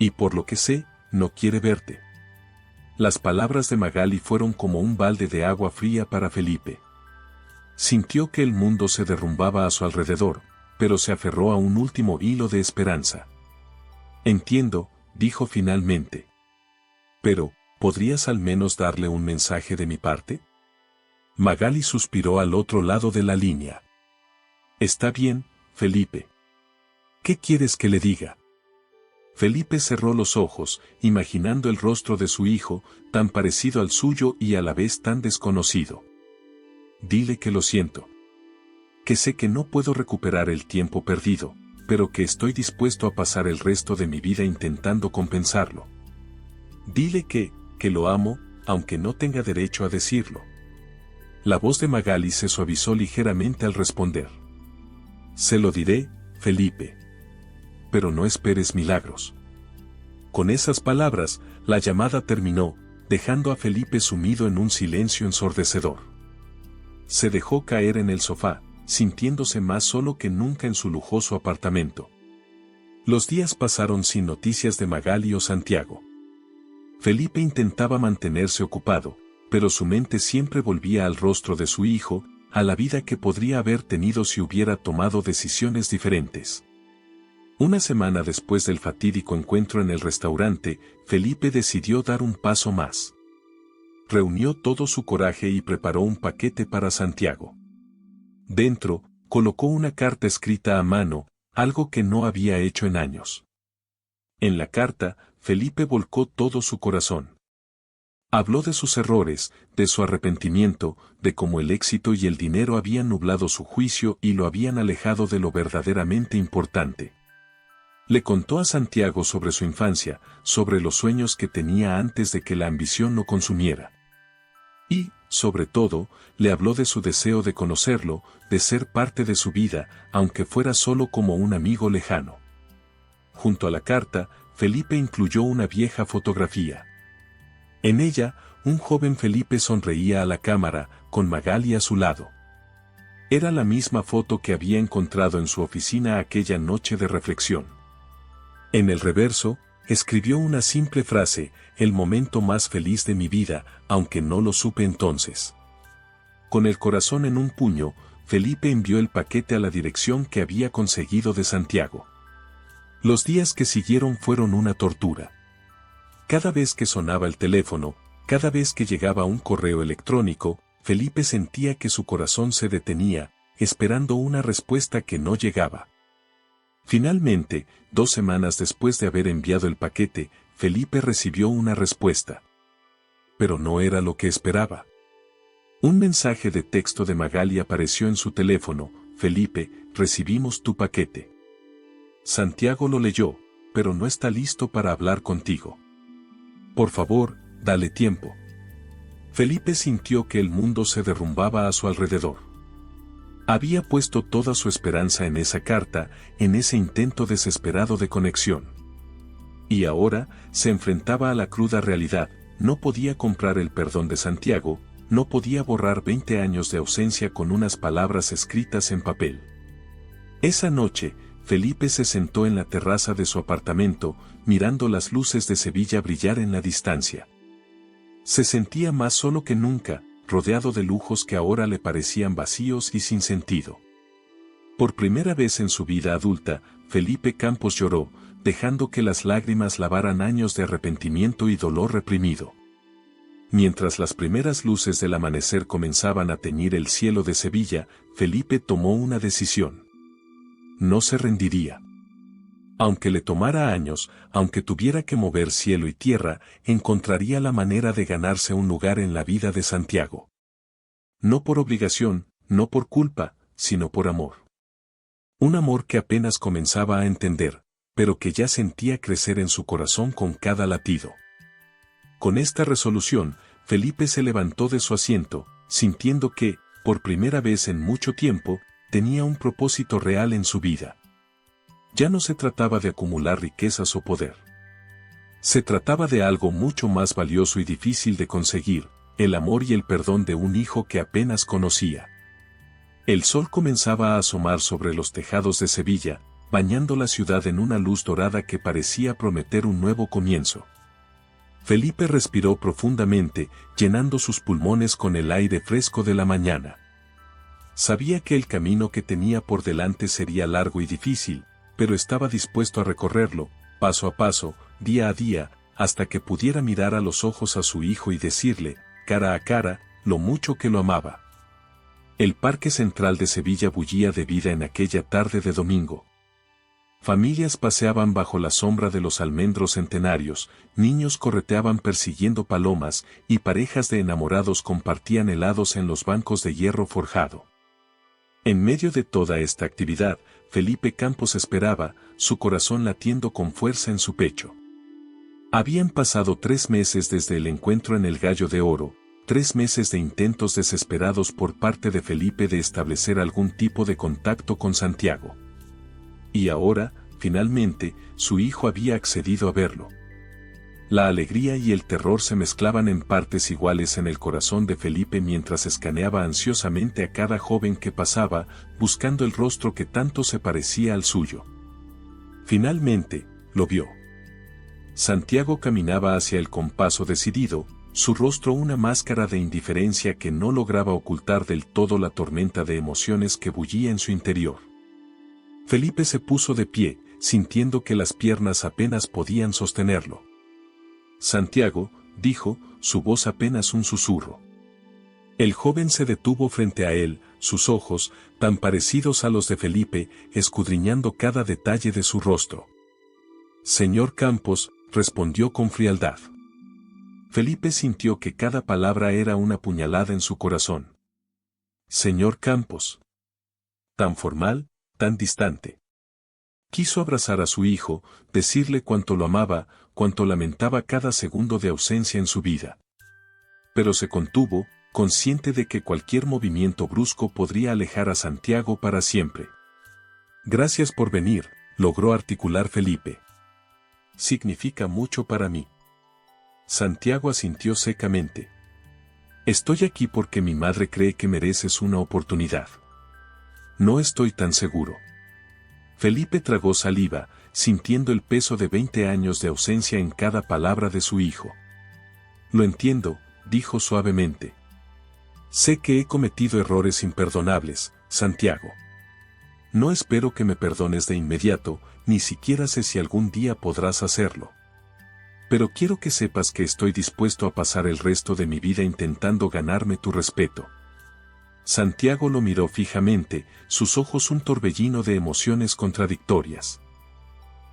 Y por lo que sé, no quiere verte». Las palabras de Magali fueron como un balde de agua fría para Felipe. Sintió que el mundo se derrumbaba a su alrededor, pero se aferró a un último hilo de esperanza. «Entiendo», dijo finalmente. «Pero, ¿podrías al menos darle un mensaje de mi parte?» Magali suspiró al otro lado de la línea. «Está bien, Felipe. ¿Qué quieres que le diga?» Felipe cerró los ojos, imaginando el rostro de su hijo, tan parecido al suyo y a la vez tan desconocido. «Dile que lo siento. Que sé que no puedo recuperar el tiempo perdido, pero que estoy dispuesto a pasar el resto de mi vida intentando compensarlo. Dile que lo amo, aunque no tenga derecho a decirlo». La voz de Magali se suavizó ligeramente al responder. «Se lo diré, Felipe. Pero no esperes milagros». Con esas palabras, la llamada terminó, dejando a Felipe sumido en un silencio ensordecedor. Se dejó caer en el sofá, sintiéndose más solo que nunca en su lujoso apartamento. Los días pasaron sin noticias de Magali o Santiago. Felipe intentaba mantenerse ocupado, pero su mente siempre volvía al rostro de su hijo, a la vida que podría haber tenido si hubiera tomado decisiones diferentes. Una semana después del fatídico encuentro en el restaurante, Felipe decidió dar un paso más. Reunió todo su coraje y preparó un paquete para Santiago. Dentro, colocó una carta escrita a mano, algo que no había hecho en años. En la carta, Felipe volcó todo su corazón. Habló de sus errores, de su arrepentimiento, de cómo el éxito y el dinero habían nublado su juicio y lo habían alejado de lo verdaderamente importante. Le contó a Santiago sobre su infancia, sobre los sueños que tenía antes de que la ambición lo consumiera. Y, sobre todo, le habló de su deseo de conocerlo, de ser parte de su vida, aunque fuera solo como un amigo lejano. Junto a la carta, Felipe incluyó una vieja fotografía. En ella, un joven Felipe sonreía a la cámara, con Magali a su lado. Era la misma foto que había encontrado en su oficina aquella noche de reflexión. En el reverso, escribió una simple frase: el momento más feliz de mi vida, aunque no lo supe entonces. Con el corazón en un puño, Felipe envió el paquete a la dirección que había conseguido de Santiago. Los días que siguieron fueron una tortura. Cada vez que sonaba el teléfono, cada vez que llegaba un correo electrónico, Felipe sentía que su corazón se detenía, esperando una respuesta que no llegaba. Finalmente, 2 semanas después de haber enviado el paquete, Felipe recibió una respuesta. Pero no era lo que esperaba. Un mensaje de texto de Magali apareció en su teléfono: Felipe, recibimos tu paquete. Santiago lo leyó, pero no está listo para hablar contigo. Por favor, dale tiempo. Felipe sintió que el mundo se derrumbaba a su alrededor. Había puesto toda su esperanza en esa carta, en ese intento desesperado de conexión. Y ahora, se enfrentaba a la cruda realidad: no podía comprar el perdón de Santiago, no podía borrar 20 años de ausencia con unas palabras escritas en papel. Esa noche, Felipe se sentó en la terraza de su apartamento, mirando las luces de Sevilla brillar en la distancia. Se sentía más solo que nunca, rodeado de lujos que ahora le parecían vacíos y sin sentido. Por primera vez en su vida adulta, Felipe Campos lloró, dejando que las lágrimas lavaran años de arrepentimiento y dolor reprimido. Mientras las primeras luces del amanecer comenzaban a teñir el cielo de Sevilla, Felipe tomó una decisión. No se rendiría. Aunque le tomara años, aunque tuviera que mover cielo y tierra, encontraría la manera de ganarse un lugar en la vida de Santiago. No por obligación, no por culpa, sino por amor. Un amor que apenas comenzaba a entender, pero que ya sentía crecer en su corazón con cada latido. Con esta resolución, Felipe se levantó de su asiento, sintiendo que, por primera vez en mucho tiempo, tenía un propósito real en su vida. Ya no se trataba de acumular riquezas o poder. Se trataba de algo mucho más valioso y difícil de conseguir: el amor y el perdón de un hijo que apenas conocía. El sol comenzaba a asomar sobre los tejados de Sevilla, bañando la ciudad en una luz dorada que parecía prometer un nuevo comienzo. Felipe respiró profundamente, llenando sus pulmones con el aire fresco de la mañana. Sabía que el camino que tenía por delante sería largo y difícil, pero estaba dispuesto a recorrerlo, paso a paso, día a día, hasta que pudiera mirar a los ojos a su hijo y decirle, cara a cara, lo mucho que lo amaba. El Parque Central de Sevilla bullía de vida en aquella tarde de domingo. Familias paseaban bajo la sombra de los almendros centenarios, niños correteaban persiguiendo palomas, y parejas de enamorados compartían helados en los bancos de hierro forjado. En medio de toda esta actividad, Felipe Campos esperaba, su corazón latiendo con fuerza en su pecho. Habían pasado 3 meses desde el encuentro en el Gallo de Oro, 3 meses de intentos desesperados por parte de Felipe de establecer algún tipo de contacto con Santiago. Y ahora, finalmente, su hijo había accedido a verlo. La alegría y el terror se mezclaban en partes iguales en el corazón de Felipe mientras escaneaba ansiosamente a cada joven que pasaba, buscando el rostro que tanto se parecía al suyo. Finalmente, lo vio. Santiago caminaba hacia él con paso decidido, su rostro una máscara de indiferencia que no lograba ocultar del todo la tormenta de emociones que bullía en su interior. Felipe se puso de pie, sintiendo que las piernas apenas podían sostenerlo. Santiago, dijo, su voz apenas un susurro. El joven se detuvo frente a él, sus ojos, tan parecidos a los de Felipe, escudriñando cada detalle de su rostro. Señor Campos, respondió con frialdad. Felipe sintió que cada palabra era una puñalada en su corazón. Señor Campos. Tan formal, tan distante. Quiso abrazar a su hijo, decirle cuánto lo amaba, cuánto lamentaba cada segundo de ausencia en su vida. Pero se contuvo, consciente de que cualquier movimiento brusco podría alejar a Santiago para siempre. Gracias por venir, logró articular Felipe. Significa mucho para mí. Santiago asintió secamente. Estoy aquí porque mi madre cree que mereces una oportunidad. No estoy tan seguro. Felipe tragó saliva, sintiendo el peso de 20 años de ausencia en cada palabra de su hijo. Lo entiendo, dijo suavemente. Sé que he cometido errores imperdonables, Santiago. No espero que me perdones de inmediato, ni siquiera sé si algún día podrás hacerlo. Pero quiero que sepas que estoy dispuesto a pasar el resto de mi vida intentando ganarme tu respeto. Santiago lo miró fijamente, sus ojos un torbellino de emociones contradictorias.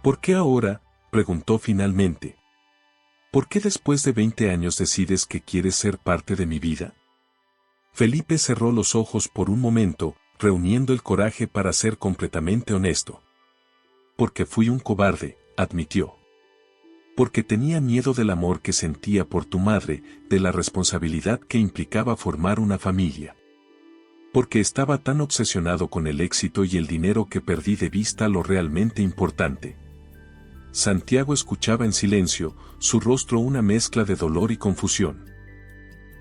¿Por qué ahora?, preguntó finalmente. ¿Por qué después de 20 años decides que quieres ser parte de mi vida? Felipe cerró los ojos por un momento, reuniendo el coraje para ser completamente honesto. Porque fui un cobarde, admitió. Porque tenía miedo del amor que sentía por tu madre, de la responsabilidad que implicaba formar una familia. Porque estaba tan obsesionado con el éxito y el dinero que perdí de vista lo realmente importante. Santiago escuchaba en silencio, su rostro una mezcla de dolor y confusión.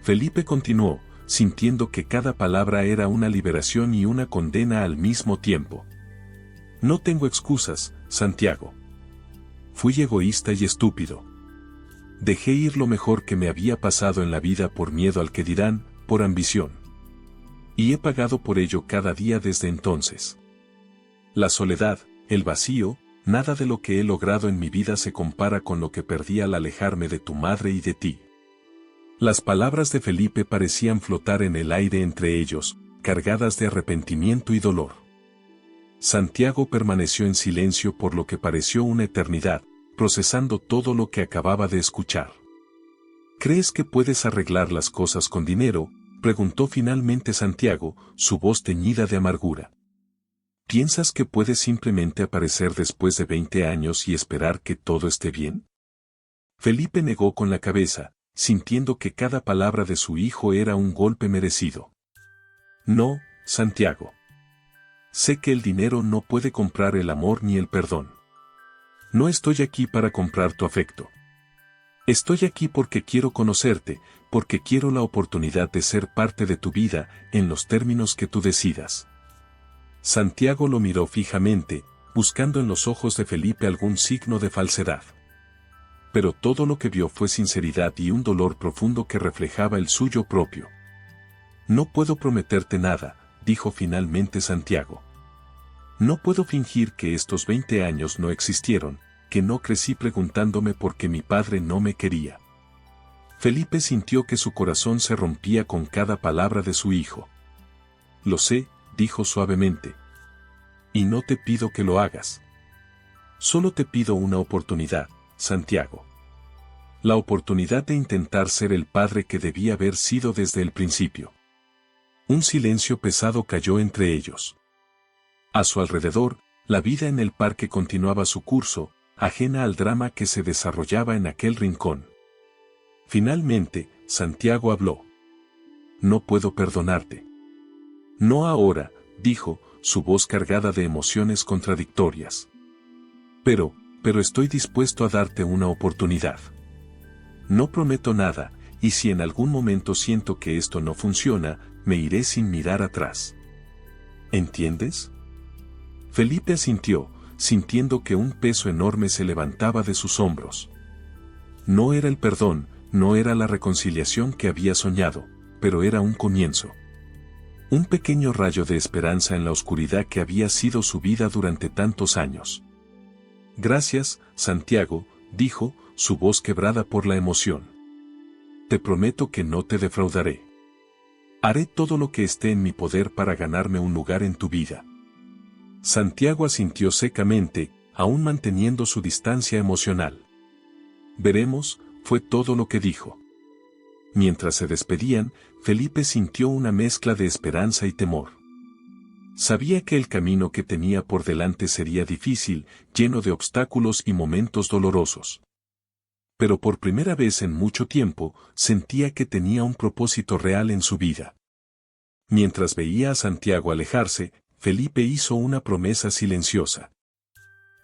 Felipe continuó, sintiendo que cada palabra era una liberación y una condena al mismo tiempo. No tengo excusas, Santiago. Fui egoísta y estúpido. Dejé ir lo mejor que me había pasado en la vida por miedo al que dirán, por ambición. Y he pagado por ello cada día desde entonces. La soledad, el vacío, nada de lo que he logrado en mi vida se compara con lo que perdí al alejarme de tu madre y de ti. Las palabras de Felipe parecían flotar en el aire entre ellos, cargadas de arrepentimiento y dolor. Santiago permaneció en silencio por lo que pareció una eternidad, procesando todo lo que acababa de escuchar. ¿Crees que puedes arreglar las cosas con dinero?, preguntó finalmente Santiago, su voz teñida de amargura. ¿Piensas que puedes simplemente aparecer después de 20 años y esperar que todo esté bien? Felipe negó con la cabeza, sintiendo que cada palabra de su hijo era un golpe merecido. No, Santiago. Sé que el dinero no puede comprar el amor ni el perdón. No estoy aquí para comprar tu afecto. Estoy aquí porque quiero conocerte, porque quiero la oportunidad de ser parte de tu vida, en los términos que tú decidas. Santiago lo miró fijamente, buscando en los ojos de Felipe algún signo de falsedad. Pero todo lo que vio fue sinceridad y un dolor profundo que reflejaba el suyo propio. No puedo prometerte nada, dijo finalmente Santiago. No puedo fingir que estos 20 años no existieron, que no crecí preguntándome por qué mi padre no me quería. Felipe sintió que su corazón se rompía con cada palabra de su hijo. Lo sé, dijo suavemente. Y no te pido que lo hagas. Solo te pido una oportunidad, Santiago. La oportunidad de intentar ser el padre que debía haber sido desde el principio. Un silencio pesado cayó entre ellos. A su alrededor, la vida en el parque continuaba su curso, ajena al drama que se desarrollaba en aquel rincón. Finalmente, Santiago habló. No puedo perdonarte. No ahora, dijo, su voz cargada de emociones contradictorias. Pero estoy dispuesto a darte una oportunidad. No prometo nada, y si en algún momento siento que esto no funciona, me iré sin mirar atrás. ¿Entiendes? Felipe asintió, sintiendo que un peso enorme se levantaba de sus hombros. No era el perdón, no era la reconciliación que había soñado, pero era un comienzo. Un pequeño rayo de esperanza en la oscuridad que había sido su vida durante tantos años. Gracias, Santiago, dijo, su voz quebrada por la emoción. Te prometo que no te defraudaré. Haré todo lo que esté en mi poder para ganarme un lugar en tu vida. Santiago asintió secamente, aún manteniendo su distancia emocional. Veremos, fue todo lo que dijo. Mientras se despedían, Felipe sintió una mezcla de esperanza y temor. Sabía que el camino que tenía por delante sería difícil, lleno de obstáculos y momentos dolorosos. Pero por primera vez en mucho tiempo, sentía que tenía un propósito real en su vida. Mientras veía a Santiago alejarse, Felipe hizo una promesa silenciosa.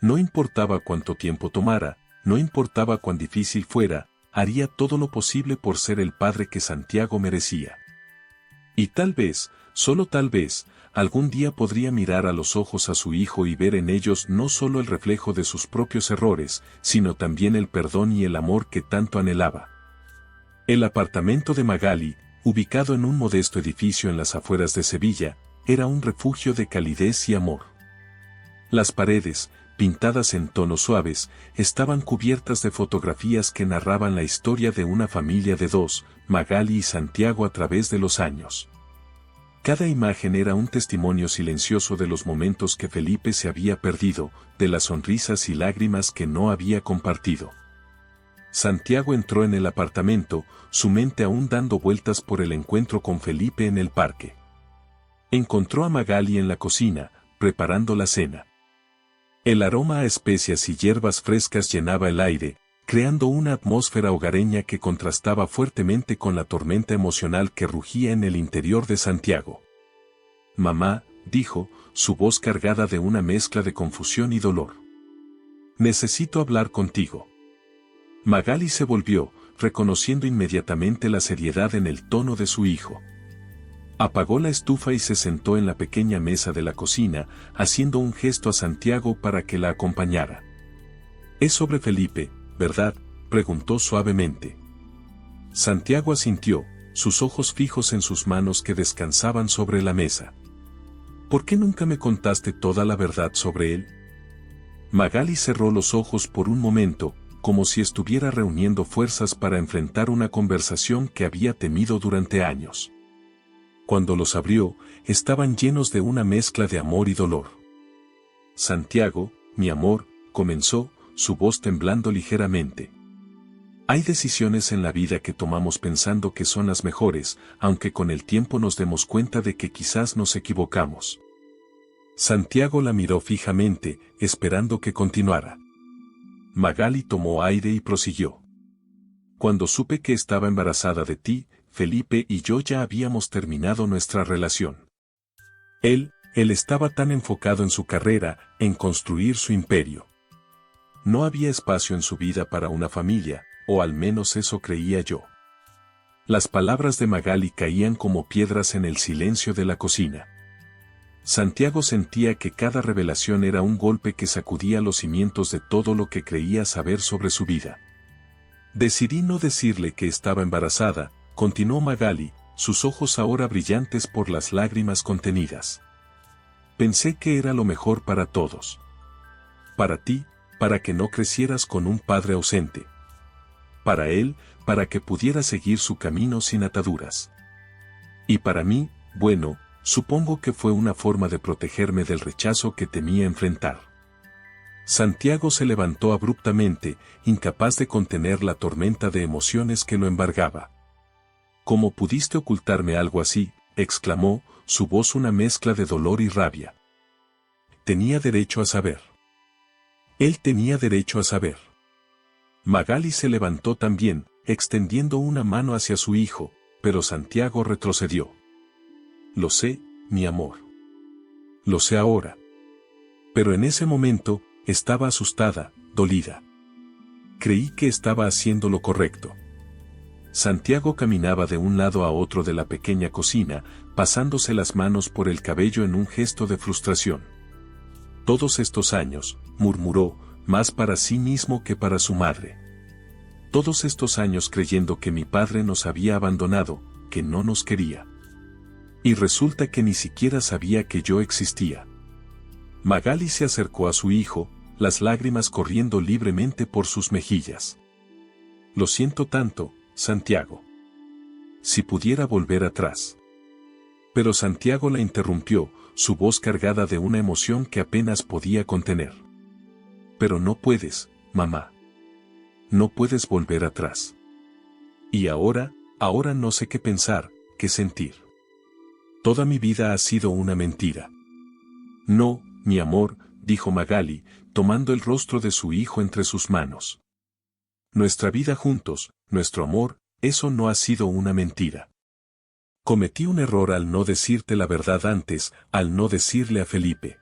No importaba cuánto tiempo tomara, no importaba cuán difícil fuera, haría todo lo posible por ser el padre que Santiago merecía. Y tal vez, solo tal vez, algún día podría mirar a los ojos a su hijo y ver en ellos no solo el reflejo de sus propios errores, sino también el perdón y el amor que tanto anhelaba. El apartamento de Magali, ubicado en un modesto edificio en las afueras de Sevilla, era un refugio de calidez y amor. Las paredes, pintadas en tonos suaves, estaban cubiertas de fotografías que narraban la historia de una familia de dos, Magali y Santiago a través de los años. Cada imagen era un testimonio silencioso de los momentos que Felipe se había perdido, de las sonrisas y lágrimas que no había compartido. Santiago entró en el apartamento, su mente aún dando vueltas por el encuentro con Felipe en el parque. Encontró a Magali en la cocina, preparando la cena. El aroma a especias y hierbas frescas llenaba el aire, creando una atmósfera hogareña que contrastaba fuertemente con la tormenta emocional que rugía en el interior de Santiago. «Mamá», dijo, su voz cargada de una mezcla de confusión y dolor. «Necesito hablar contigo». Magali se volvió, reconociendo inmediatamente la seriedad en el tono de su hijo. Apagó la estufa y se sentó en la pequeña mesa de la cocina, haciendo un gesto a Santiago para que la acompañara. «Es sobre Felipe, ¿verdad?», preguntó suavemente. Santiago asintió, sus ojos fijos en sus manos que descansaban sobre la mesa. «¿Por qué nunca me contaste toda la verdad sobre él?». Magali cerró los ojos por un momento, como si estuviera reuniendo fuerzas para enfrentar una conversación que había temido durante años. Cuando los abrió, estaban llenos de una mezcla de amor y dolor. «Santiago, mi amor», comenzó, su voz temblando ligeramente. «Hay decisiones en la vida que tomamos pensando que son las mejores, aunque con el tiempo nos demos cuenta de que quizás nos equivocamos». Santiago la miró fijamente, esperando que continuara. Magali tomó aire y prosiguió. «Cuando supe que estaba embarazada de ti, Felipe y yo ya habíamos terminado nuestra relación. Él estaba tan enfocado en su carrera, en construir su imperio. No había espacio en su vida para una familia, o al menos eso creía yo». Las palabras de Magali caían como piedras en el silencio de la cocina. Santiago sentía que cada revelación era un golpe que sacudía los cimientos de todo lo que creía saber sobre su vida. «Decidí no decirle que estaba embarazada», continuó Magali, sus ojos ahora brillantes por las lágrimas contenidas. «Pensé que era lo mejor para todos. Para ti, para que no crecieras con un padre ausente. Para él, para que pudiera seguir su camino sin ataduras. Y para mí, bueno, supongo que fue una forma de protegerme del rechazo que temía enfrentar». Santiago se levantó abruptamente, incapaz de contener la tormenta de emociones que lo embargaba. «¿Cómo pudiste ocultarme algo así?», exclamó, su voz una mezcla de dolor y rabia. «Tenía derecho a saber». Él tenía derecho a saber. Magali se levantó también, extendiendo una mano hacia su hijo, pero Santiago retrocedió. «Lo sé, mi amor. Lo sé ahora». Pero en ese momento, estaba asustada, dolida. Creí que estaba haciendo lo correcto. Santiago caminaba de un lado a otro de la pequeña cocina, pasándose las manos por el cabello en un gesto de frustración. «Todos estos años», murmuró, más para sí mismo que para su madre. «Todos estos años creyendo que mi padre nos había abandonado, que no nos quería. Y resulta que ni siquiera sabía que yo existía». Magali se acercó a su hijo, las lágrimas corriendo libremente por sus mejillas. «Lo siento tanto, Santiago. Si pudiera volver atrás». Pero Santiago la interrumpió, su voz cargada de una emoción que apenas podía contener. Pero no puedes, mamá. No puedes volver atrás. Y ahora no sé qué pensar, qué sentir. Toda mi vida ha sido una mentira. No, mi amor, dijo Magali, tomando el rostro de su hijo entre sus manos. Nuestra vida juntos, nuestro amor, eso no ha sido una mentira. Cometí un error al no decirte la verdad antes, al no decirle a Felipe.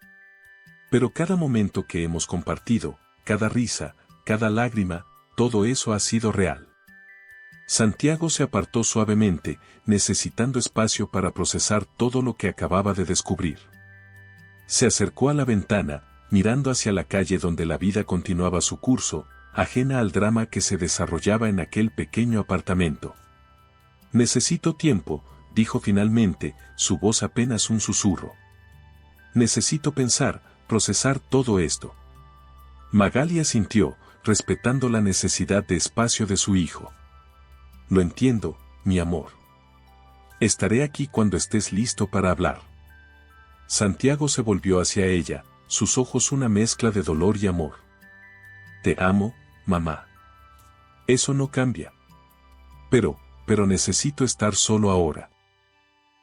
Pero cada momento que hemos compartido, cada risa, cada lágrima, todo eso ha sido real. Santiago se apartó suavemente, necesitando espacio para procesar todo lo que acababa de descubrir. Se acercó a la ventana, mirando hacia la calle donde la vida continuaba su curso, ajena al drama que se desarrollaba en aquel pequeño apartamento. Necesito tiempo, dijo finalmente, su voz apenas un susurro. Necesito pensar, procesar todo esto. Magali asintió, respetando la necesidad de espacio de su hijo. Lo entiendo, mi amor. Estaré aquí cuando estés listo para hablar. Santiago se volvió hacia ella, sus ojos una mezcla de dolor y amor. Te amo, mamá. Eso no cambia. Pero necesito estar solo ahora.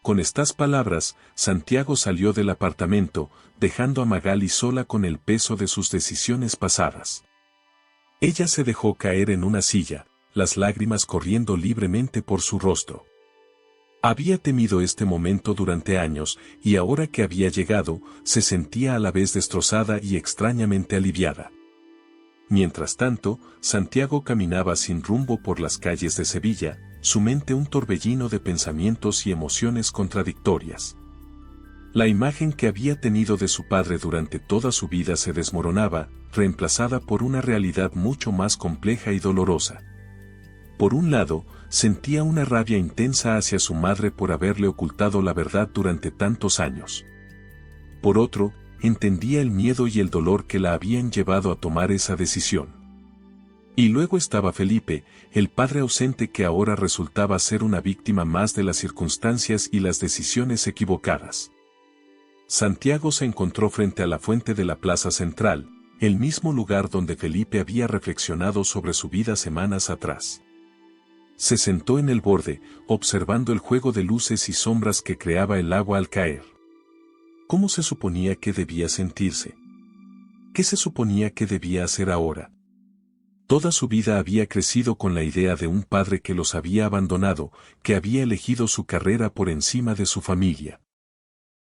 Con estas palabras, Santiago salió del apartamento, dejando a Magali sola con el peso de sus decisiones pasadas. Ella se dejó caer en una silla, las lágrimas corriendo libremente por su rostro. Había temido este momento durante años, y ahora que había llegado, se sentía a la vez destrozada y extrañamente aliviada. Mientras tanto, Santiago caminaba sin rumbo por las calles de Sevilla, su mente un torbellino de pensamientos y emociones contradictorias. La imagen que había tenido de su padre durante toda su vida se desmoronaba, reemplazada por una realidad mucho más compleja y dolorosa. Por un lado, sentía una rabia intensa hacia su madre por haberle ocultado la verdad durante tantos años. Por otro, entendía el miedo y el dolor que la habían llevado a tomar esa decisión. Y luego estaba Felipe, el padre ausente que ahora resultaba ser una víctima más de las circunstancias y las decisiones equivocadas. Santiago se encontró frente a la fuente de la plaza central, el mismo lugar donde Felipe había reflexionado sobre su vida semanas atrás. Se sentó en el borde, observando el juego de luces y sombras que creaba el agua al caer. ¿Cómo se suponía que debía sentirse? ¿Qué se suponía que debía hacer ahora? Toda su vida había crecido con la idea de un padre que los había abandonado, que había elegido su carrera por encima de su familia.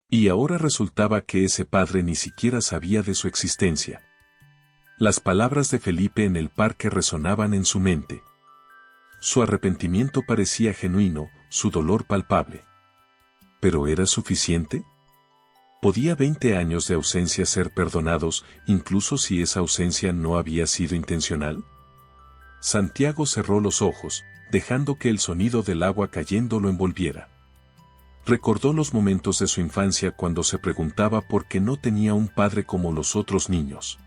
Y ahora resultaba que ese padre ni siquiera sabía de su existencia. Las palabras de Felipe en el parque resonaban en su mente. Su arrepentimiento parecía genuino, su dolor palpable. ¿Pero era suficiente? ¿Podía 20 años de ausencia ser perdonados, incluso si esa ausencia no había sido intencional? Santiago cerró los ojos, dejando que el sonido del agua cayendo lo envolviera. Recordó los momentos de su infancia cuando se preguntaba por qué no tenía un padre como los otros niños.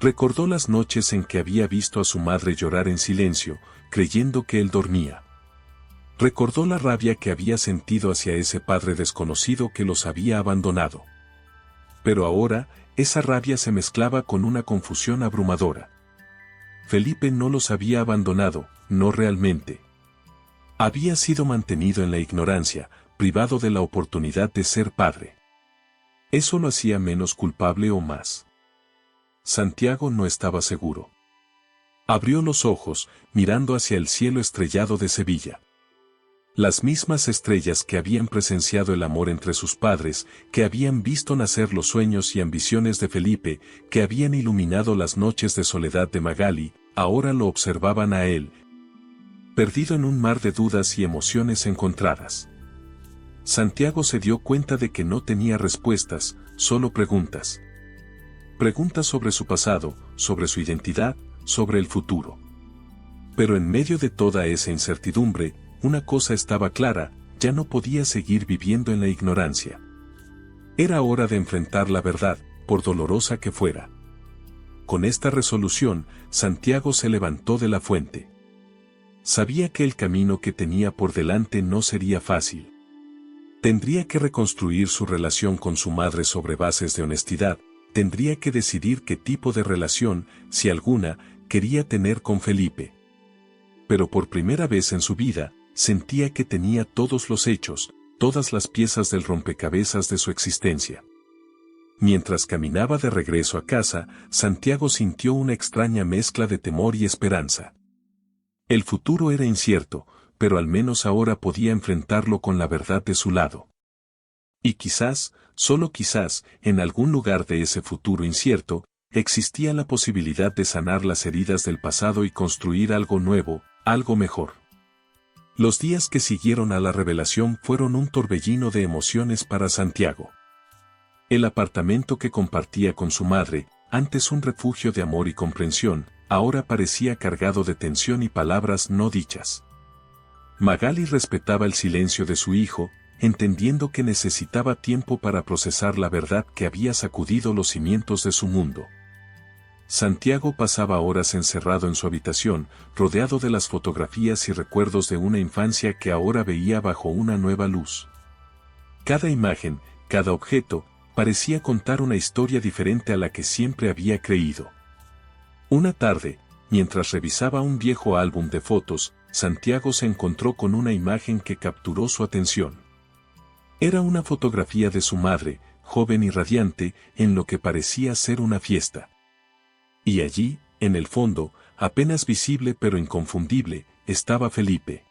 Recordó las noches en que había visto a su madre llorar en silencio, creyendo que él dormía. Recordó la rabia que había sentido hacia ese padre desconocido que los había abandonado. Pero ahora, esa rabia se mezclaba con una confusión abrumadora. Felipe no los había abandonado, no realmente. Había sido mantenido en la ignorancia, privado de la oportunidad de ser padre. ¿Eso lo hacía menos culpable o más? Santiago no estaba seguro. Abrió los ojos, mirando hacia el cielo estrellado de Sevilla. Las mismas estrellas que habían presenciado el amor entre sus padres, que habían visto nacer los sueños y ambiciones de Felipe, que habían iluminado las noches de soledad de Magali, ahora lo observaban a él, perdido en un mar de dudas y emociones encontradas. Santiago se dio cuenta de que no tenía respuestas, solo preguntas. Preguntas sobre su pasado, sobre su identidad, sobre el futuro. Pero en medio de toda esa incertidumbre, una cosa estaba clara, ya no podía seguir viviendo en la ignorancia. Era hora de enfrentar la verdad, por dolorosa que fuera. Con esta resolución, Santiago se levantó de la fuente. Sabía que el camino que tenía por delante no sería fácil. Tendría que reconstruir su relación con su madre sobre bases de honestidad, tendría que decidir qué tipo de relación, si alguna, quería tener con Felipe. Pero por primera vez en su vida, sentía que tenía todos los hechos, todas las piezas del rompecabezas de su existencia. Mientras caminaba de regreso a casa, Santiago sintió una extraña mezcla de temor y esperanza. El futuro era incierto, pero al menos ahora podía enfrentarlo con la verdad de su lado. Y quizás, solo quizás, en algún lugar de ese futuro incierto, existía la posibilidad de sanar las heridas del pasado y construir algo nuevo, algo mejor. Los días que siguieron a la revelación fueron un torbellino de emociones para Santiago. El apartamento que compartía con su madre, antes un refugio de amor y comprensión, ahora parecía cargado de tensión y palabras no dichas. Magali respetaba el silencio de su hijo, entendiendo que necesitaba tiempo para procesar la verdad que había sacudido los cimientos de su mundo. Santiago pasaba horas encerrado en su habitación, rodeado de las fotografías y recuerdos de una infancia que ahora veía bajo una nueva luz. Cada imagen, cada objeto, parecía contar una historia diferente a la que siempre había creído. Una tarde, mientras revisaba un viejo álbum de fotos, Santiago se encontró con una imagen que capturó su atención. Era una fotografía de su madre, joven y radiante, en lo que parecía ser una fiesta. Y allí, en el fondo, apenas visible pero inconfundible, estaba Felipe.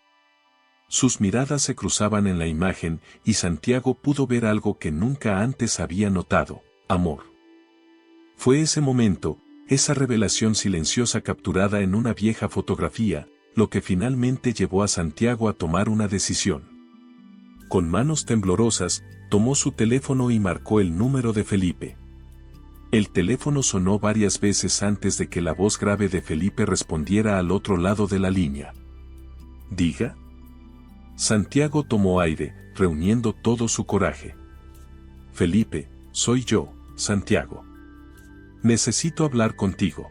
Sus miradas se cruzaban en la imagen y Santiago pudo ver algo que nunca antes había notado: amor. Fue ese momento, esa revelación silenciosa capturada en una vieja fotografía, lo que finalmente llevó a Santiago a tomar una decisión. Con manos temblorosas, tomó su teléfono y marcó el número de Felipe. El teléfono sonó varias veces antes de que la voz grave de Felipe respondiera al otro lado de la línea. «Diga». Santiago tomó aire, reuniendo todo su coraje. «Felipe, soy yo, Santiago. Necesito hablar contigo».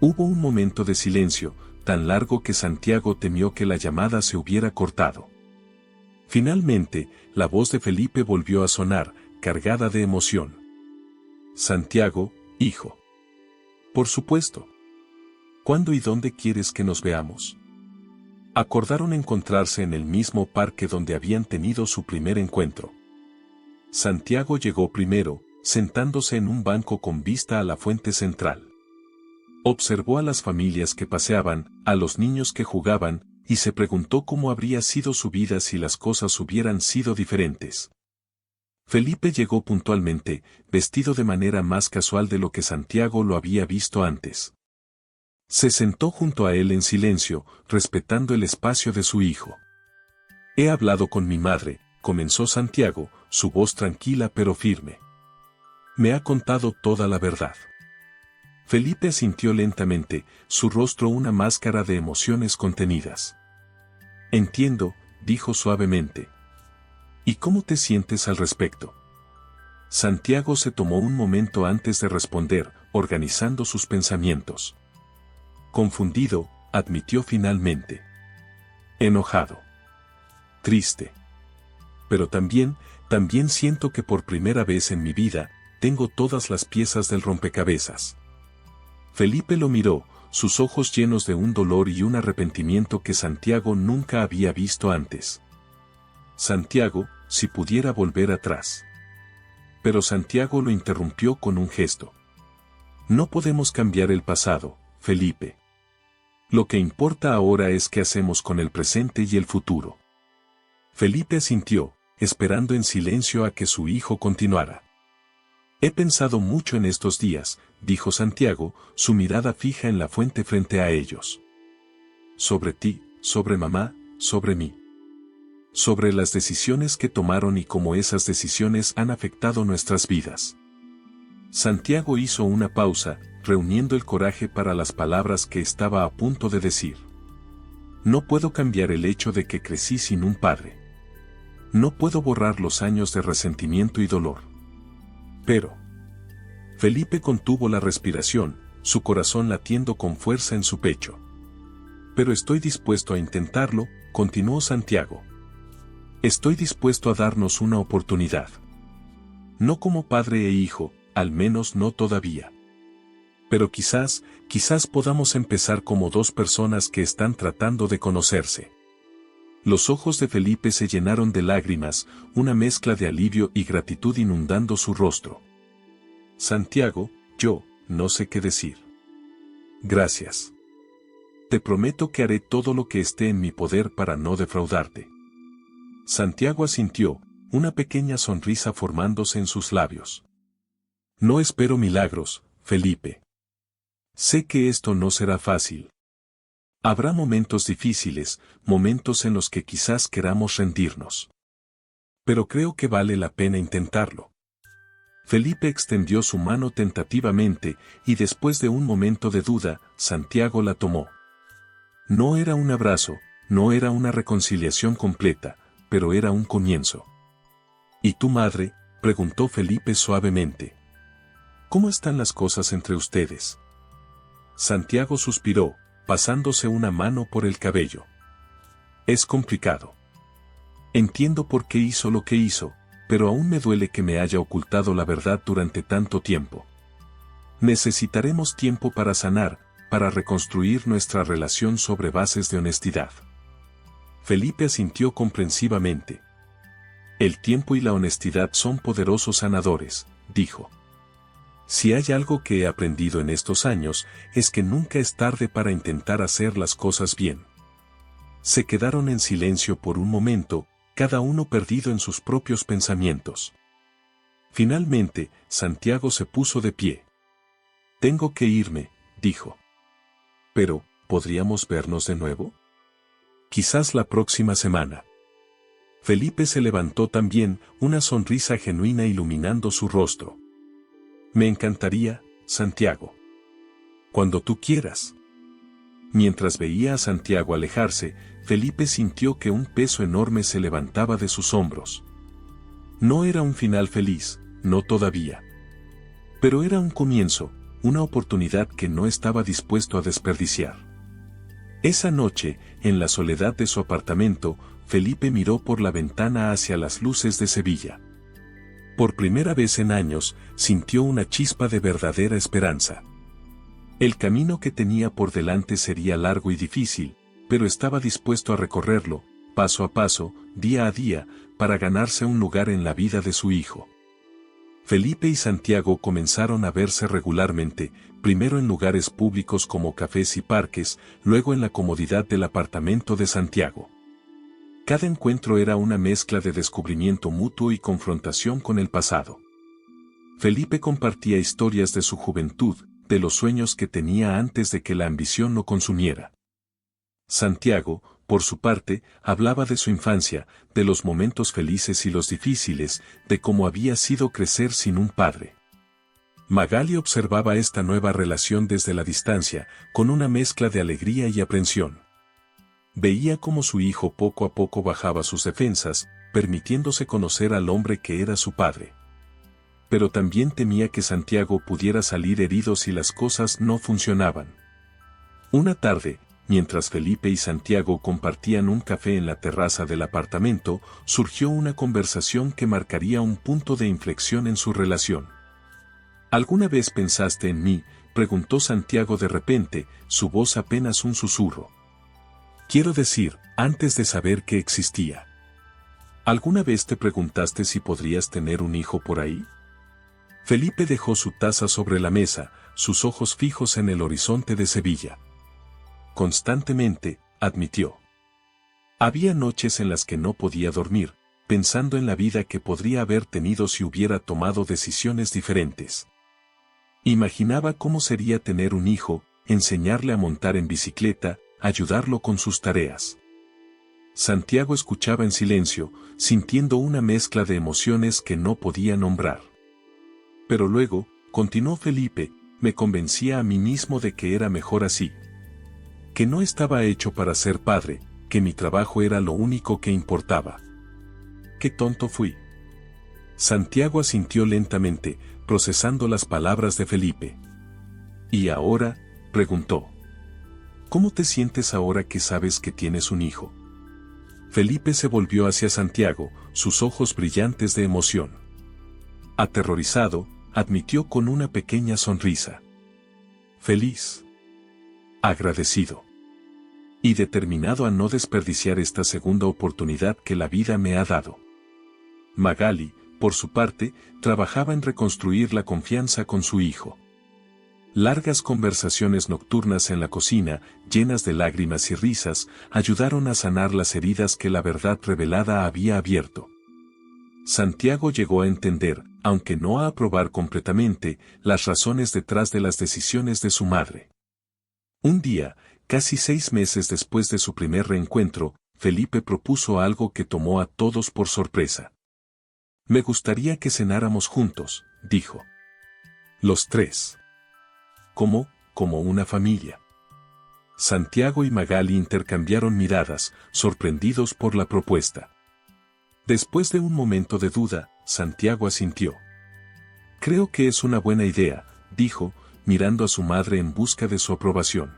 Hubo un momento de silencio, tan largo que Santiago temió que la llamada se hubiera cortado. Finalmente, la voz de Felipe volvió a sonar, cargada de emoción. «Santiago, hijo». «Por supuesto. ¿Cuándo y dónde quieres que nos veamos?» Acordaron encontrarse en el mismo parque donde habían tenido su primer encuentro. Santiago llegó primero, sentándose en un banco con vista a la fuente central. Observó a las familias que paseaban, a los niños que jugaban, y se preguntó cómo habría sido su vida si las cosas hubieran sido diferentes. Felipe llegó puntualmente, vestido de manera más casual de lo que Santiago lo había visto antes. Se sentó junto a él en silencio, respetando el espacio de su hijo. «He hablado con mi madre», comenzó Santiago, su voz tranquila pero firme. «Me ha contado toda la verdad». Felipe asintió lentamente, su rostro una máscara de emociones contenidas. «Entiendo», dijo suavemente. «¿Y cómo te sientes al respecto?» Santiago se tomó un momento antes de responder, organizando sus pensamientos. Confundido, admitió finalmente. «Enojado. Triste. Pero también siento que por primera vez en mi vida, tengo todas las piezas del rompecabezas». Felipe lo miró, sus ojos llenos de un dolor y un arrepentimiento que Santiago nunca había visto antes. «Santiago, si pudiera volver atrás». Pero Santiago lo interrumpió con un gesto. «No podemos cambiar el pasado, Felipe. Lo que importa ahora es qué hacemos con el presente y el futuro». Felipe asintió, esperando en silencio a que su hijo continuara. «He pensado mucho en estos días», dijo Santiago, su mirada fija en la fuente frente a ellos. «Sobre ti, sobre mamá, sobre mí. Sobre las decisiones que tomaron y cómo esas decisiones han afectado nuestras vidas». Santiago hizo una pausa, reuniendo el coraje para las palabras que estaba a punto de decir. «No puedo cambiar el hecho de que crecí sin un padre. No puedo borrar los años de resentimiento y dolor. Pero...». Felipe contuvo la respiración, su corazón latiendo con fuerza en su pecho. «Pero estoy dispuesto a intentarlo», continuó Santiago. Estoy dispuesto a darnos una oportunidad. No como padre e hijo, al menos no todavía. Pero quizás podamos empezar como dos personas que están tratando de conocerse. Los ojos de Felipe se llenaron de lágrimas, una mezcla de alivio y gratitud inundando su rostro. Santiago, yo no sé qué decir. Gracias. Te prometo que haré todo lo que esté en mi poder para no defraudarte. Santiago asintió, una pequeña sonrisa formándose en sus labios. No espero milagros, Felipe. Sé que esto no será fácil. Habrá momentos difíciles, momentos en los que quizás queramos rendirnos. Pero creo que vale la pena intentarlo. Felipe extendió su mano tentativamente, y después de un momento de duda, Santiago la tomó. No era un abrazo, no era una reconciliación completa, pero era un comienzo. ¿Y tu madre?, preguntó Felipe suavemente. ¿Cómo están las cosas entre ustedes? Santiago suspiró, pasándose una mano por el cabello. Es complicado. Entiendo por qué hizo lo que hizo, pero aún me duele que me haya ocultado la verdad durante tanto tiempo. Necesitaremos tiempo para sanar, para reconstruir nuestra relación sobre bases de honestidad. Felipe asintió comprensivamente. El tiempo y la honestidad son poderosos sanadores, dijo. Si hay algo que he aprendido en estos años, es que nunca es tarde para intentar hacer las cosas bien. Se quedaron en silencio por un momento, cada uno perdido en sus propios pensamientos. Finalmente, Santiago se puso de pie. Tengo que irme, dijo. Pero, ¿podríamos vernos de nuevo? Quizás la próxima semana. Felipe se levantó también, una sonrisa genuina iluminando su rostro. Me encantaría, Santiago. Cuando tú quieras. Mientras veía a Santiago alejarse, Felipe sintió que un peso enorme se levantaba de sus hombros. No era un final feliz, no todavía. Pero era un comienzo, una oportunidad que no estaba dispuesto a desperdiciar. Esa noche, en la soledad de su apartamento, Felipe miró por la ventana hacia las luces de Sevilla. Por primera vez en años, sintió una chispa de verdadera esperanza. El camino que tenía por delante sería largo y difícil, pero estaba dispuesto a recorrerlo, paso a paso, día a día, para ganarse un lugar en la vida de su hijo. Felipe y Santiago comenzaron a verse regularmente, primero en lugares públicos como cafés y parques, luego en la comodidad del apartamento de Santiago. Cada encuentro era una mezcla de descubrimiento mutuo y confrontación con el pasado. Felipe compartía historias de su juventud, de los sueños que tenía antes de que la ambición lo consumiera. Santiago, por su parte, hablaba de su infancia, de los momentos felices y los difíciles, de cómo había sido crecer sin un padre. Magali observaba esta nueva relación desde la distancia, con una mezcla de alegría y aprensión. Veía cómo su hijo poco a poco bajaba sus defensas, permitiéndose conocer al hombre que era su padre. Pero también temía que Santiago pudiera salir herido si las cosas no funcionaban. Una tarde, mientras Felipe y Santiago compartían un café en la terraza del apartamento, surgió una conversación que marcaría un punto de inflexión en su relación. ¿Alguna vez pensaste en mí?, preguntó Santiago de repente, su voz apenas un susurro. Quiero decir, antes de saber que existía. ¿Alguna vez te preguntaste si podrías tener un hijo por ahí? Felipe dejó su taza sobre la mesa, sus ojos fijos en el horizonte de Sevilla. Constantemente, admitió. Había noches en las que no podía dormir, pensando en la vida que podría haber tenido si hubiera tomado decisiones diferentes. Imaginaba cómo sería tener un hijo, enseñarle a montar en bicicleta, ayudarlo con sus tareas. Santiago escuchaba en silencio, sintiendo una mezcla de emociones que no podía nombrar. Pero luego, continuó Felipe, me convencía a mí mismo de que era mejor así. Que no estaba hecho para ser padre, que mi trabajo era lo único que importaba. ¡Qué tonto fui! Santiago asintió lentamente, procesando las palabras de Felipe. ¿Y ahora?, preguntó. ¿Cómo te sientes ahora que sabes que tienes un hijo? Felipe se volvió hacia Santiago, sus ojos brillantes de emoción. Aterrorizado, admitió con una pequeña sonrisa. Feliz. Agradecido. Y determinado a no desperdiciar esta segunda oportunidad que la vida me ha dado. Magali, por su parte, trabajaba en reconstruir la confianza con su hijo. Largas conversaciones nocturnas en la cocina, llenas de lágrimas y risas, ayudaron a sanar las heridas que la verdad revelada había abierto. Santiago llegó a entender, aunque no a aprobar completamente, las razones detrás de las decisiones de su madre. Un día, casi 6 meses después de su primer reencuentro, Felipe propuso algo que tomó a todos por sorpresa. «Me gustaría que cenáramos juntos», dijo. Los tres. Como una familia. Santiago y Magali intercambiaron miradas, sorprendidos por la propuesta. Después de un momento de duda, Santiago asintió. «Creo que es una buena idea», dijo, mirando a su madre en busca de su aprobación.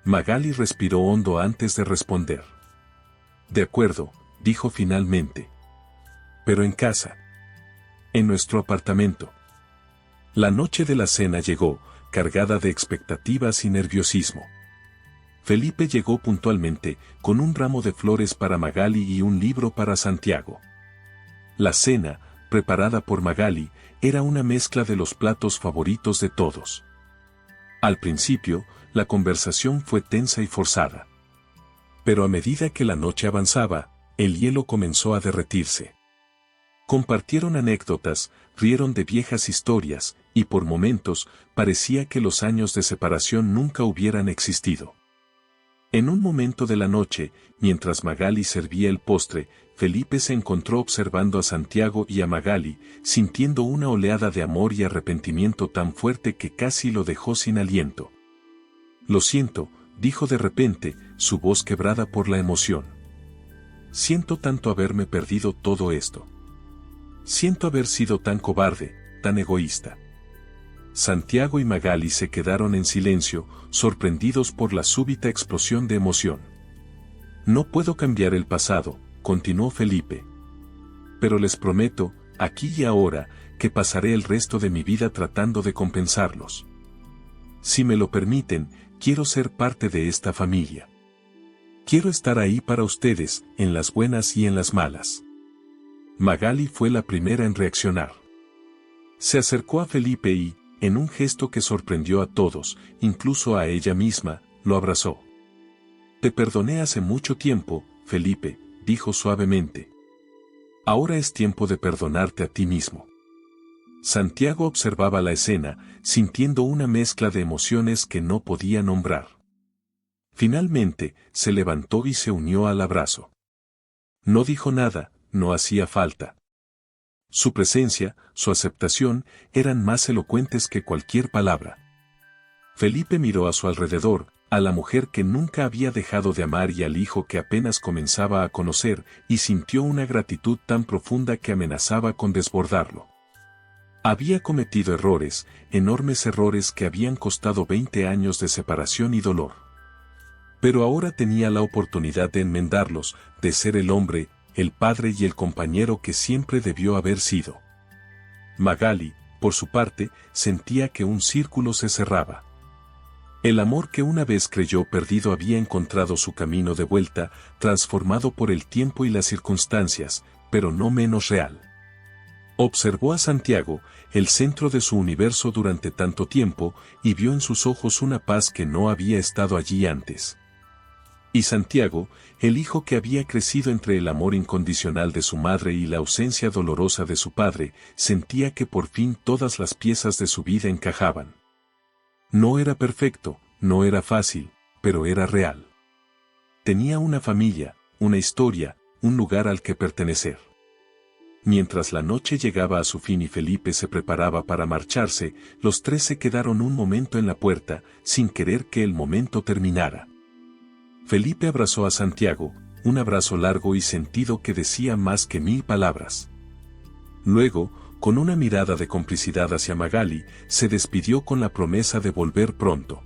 Magali respiró hondo antes de responder. «De acuerdo», dijo finalmente. «Pero en casa. En nuestro apartamento». La noche de la cena llegó, cargada de expectativas y nerviosismo. Felipe llegó puntualmente, con un ramo de flores para Magali y un libro para Santiago. La cena, preparada por Magali, era una mezcla de los platos favoritos de todos. Al principio, la conversación fue tensa y forzada. Pero a medida que la noche avanzaba, el hielo comenzó a derretirse. Compartieron anécdotas, rieron de viejas historias, y por momentos, parecía que los años de separación nunca hubieran existido. En un momento de la noche, mientras Magali servía el postre, Felipe se encontró observando a Santiago y a Magali, sintiendo una oleada de amor y arrepentimiento tan fuerte que casi lo dejó sin aliento. «Lo siento», dijo de repente, su voz quebrada por la emoción. «Siento tanto haberme perdido todo esto. Siento haber sido tan cobarde, tan egoísta». Santiago y Magali se quedaron en silencio, sorprendidos por la súbita explosión de emoción. «No puedo cambiar el pasado», continuó Felipe. «Pero les prometo, aquí y ahora, que pasaré el resto de mi vida tratando de compensarlos. Si me lo permiten, quiero ser parte de esta familia. Quiero estar ahí para ustedes, en las buenas y en las malas». Magali fue la primera en reaccionar. Se acercó a Felipe y, en un gesto que sorprendió a todos, incluso a ella misma, lo abrazó. «Te perdoné hace mucho tiempo, Felipe», dijo suavemente. «Ahora es tiempo de perdonarte a ti mismo». Santiago observaba la escena, sintiendo una mezcla de emociones que no podía nombrar. Finalmente, se levantó y se unió al abrazo. No dijo nada, no hacía falta. Su presencia, su aceptación, eran más elocuentes que cualquier palabra. Felipe miró a su alrededor, a la mujer que nunca había dejado de amar y al hijo que apenas comenzaba a conocer, y sintió una gratitud tan profunda que amenazaba con desbordarlo. Había cometido errores, enormes errores que habían costado 20 años de separación y dolor. Pero ahora tenía la oportunidad de enmendarlos, de ser el hombre, el padre y el compañero que siempre debió haber sido. Magali, por su parte, sentía que un círculo se cerraba. El amor que una vez creyó perdido había encontrado su camino de vuelta, transformado por el tiempo y las circunstancias, pero no menos real. Observó a Santiago, el centro de su universo durante tanto tiempo, y vio en sus ojos una paz que no había estado allí antes. Y Santiago, el hijo que había crecido entre el amor incondicional de su madre y la ausencia dolorosa de su padre, sentía que por fin todas las piezas de su vida encajaban. No era perfecto, no era fácil, pero era real. Tenía una familia, una historia, un lugar al que pertenecer. Mientras la noche llegaba a su fin y Felipe se preparaba para marcharse, los tres se quedaron un momento en la puerta, sin querer que el momento terminara. Felipe abrazó a Santiago, un abrazo largo y sentido que decía más que 1000 palabras. Luego, con una mirada de complicidad hacia Magali, se despidió con la promesa de volver pronto.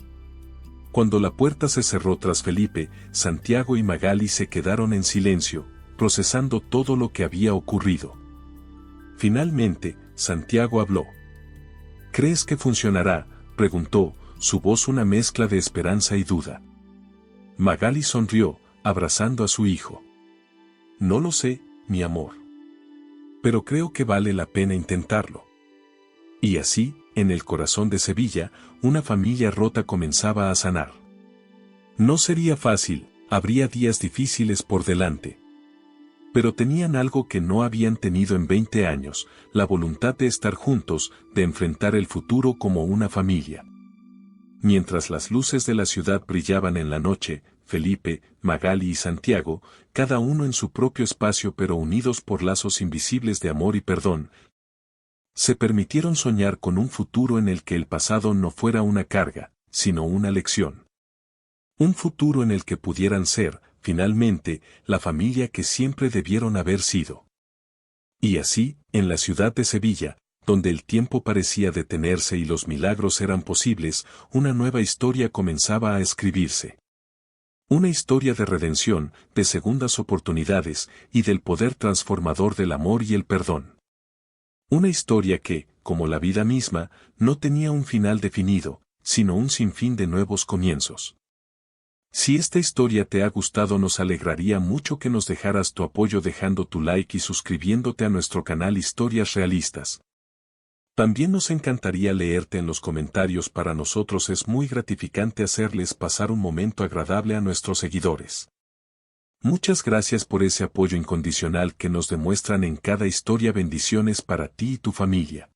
Cuando la puerta se cerró tras Felipe, Santiago y Magali se quedaron en silencio, procesando todo lo que había ocurrido. Finalmente, Santiago habló. ¿Crees que funcionará?, preguntó, su voz una mezcla de esperanza y duda. Magali sonrió, abrazando a su hijo. No lo sé, mi amor. Pero creo que vale la pena intentarlo. Y así, en el corazón de Sevilla, una familia rota comenzaba a sanar. No sería fácil, habría días difíciles por delante. Pero tenían algo que no habían tenido en 20 años, la voluntad de estar juntos, de enfrentar el futuro como una familia. Mientras las luces de la ciudad brillaban en la noche, Felipe, Magali y Santiago, cada uno en su propio espacio pero unidos por lazos invisibles de amor y perdón, se permitieron soñar con un futuro en el que el pasado no fuera una carga, sino una lección. Un futuro en el que pudieran ser, finalmente, la familia que siempre debieron haber sido. Y así, en la ciudad de Sevilla, donde el tiempo parecía detenerse y los milagros eran posibles, una nueva historia comenzaba a escribirse. Una historia de redención, de segundas oportunidades, y del poder transformador del amor y el perdón. Una historia que, como la vida misma, no tenía un final definido, sino un sinfín de nuevos comienzos. Si esta historia te ha gustado, nos alegraría mucho que nos dejaras tu apoyo dejando tu like y suscribiéndote a nuestro canal Historias Realistas. También nos encantaría leerte en los comentarios. Para nosotros es muy gratificante hacerles pasar un momento agradable a nuestros seguidores. Muchas gracias por ese apoyo incondicional que nos demuestran en cada historia. Bendiciones para ti y tu familia.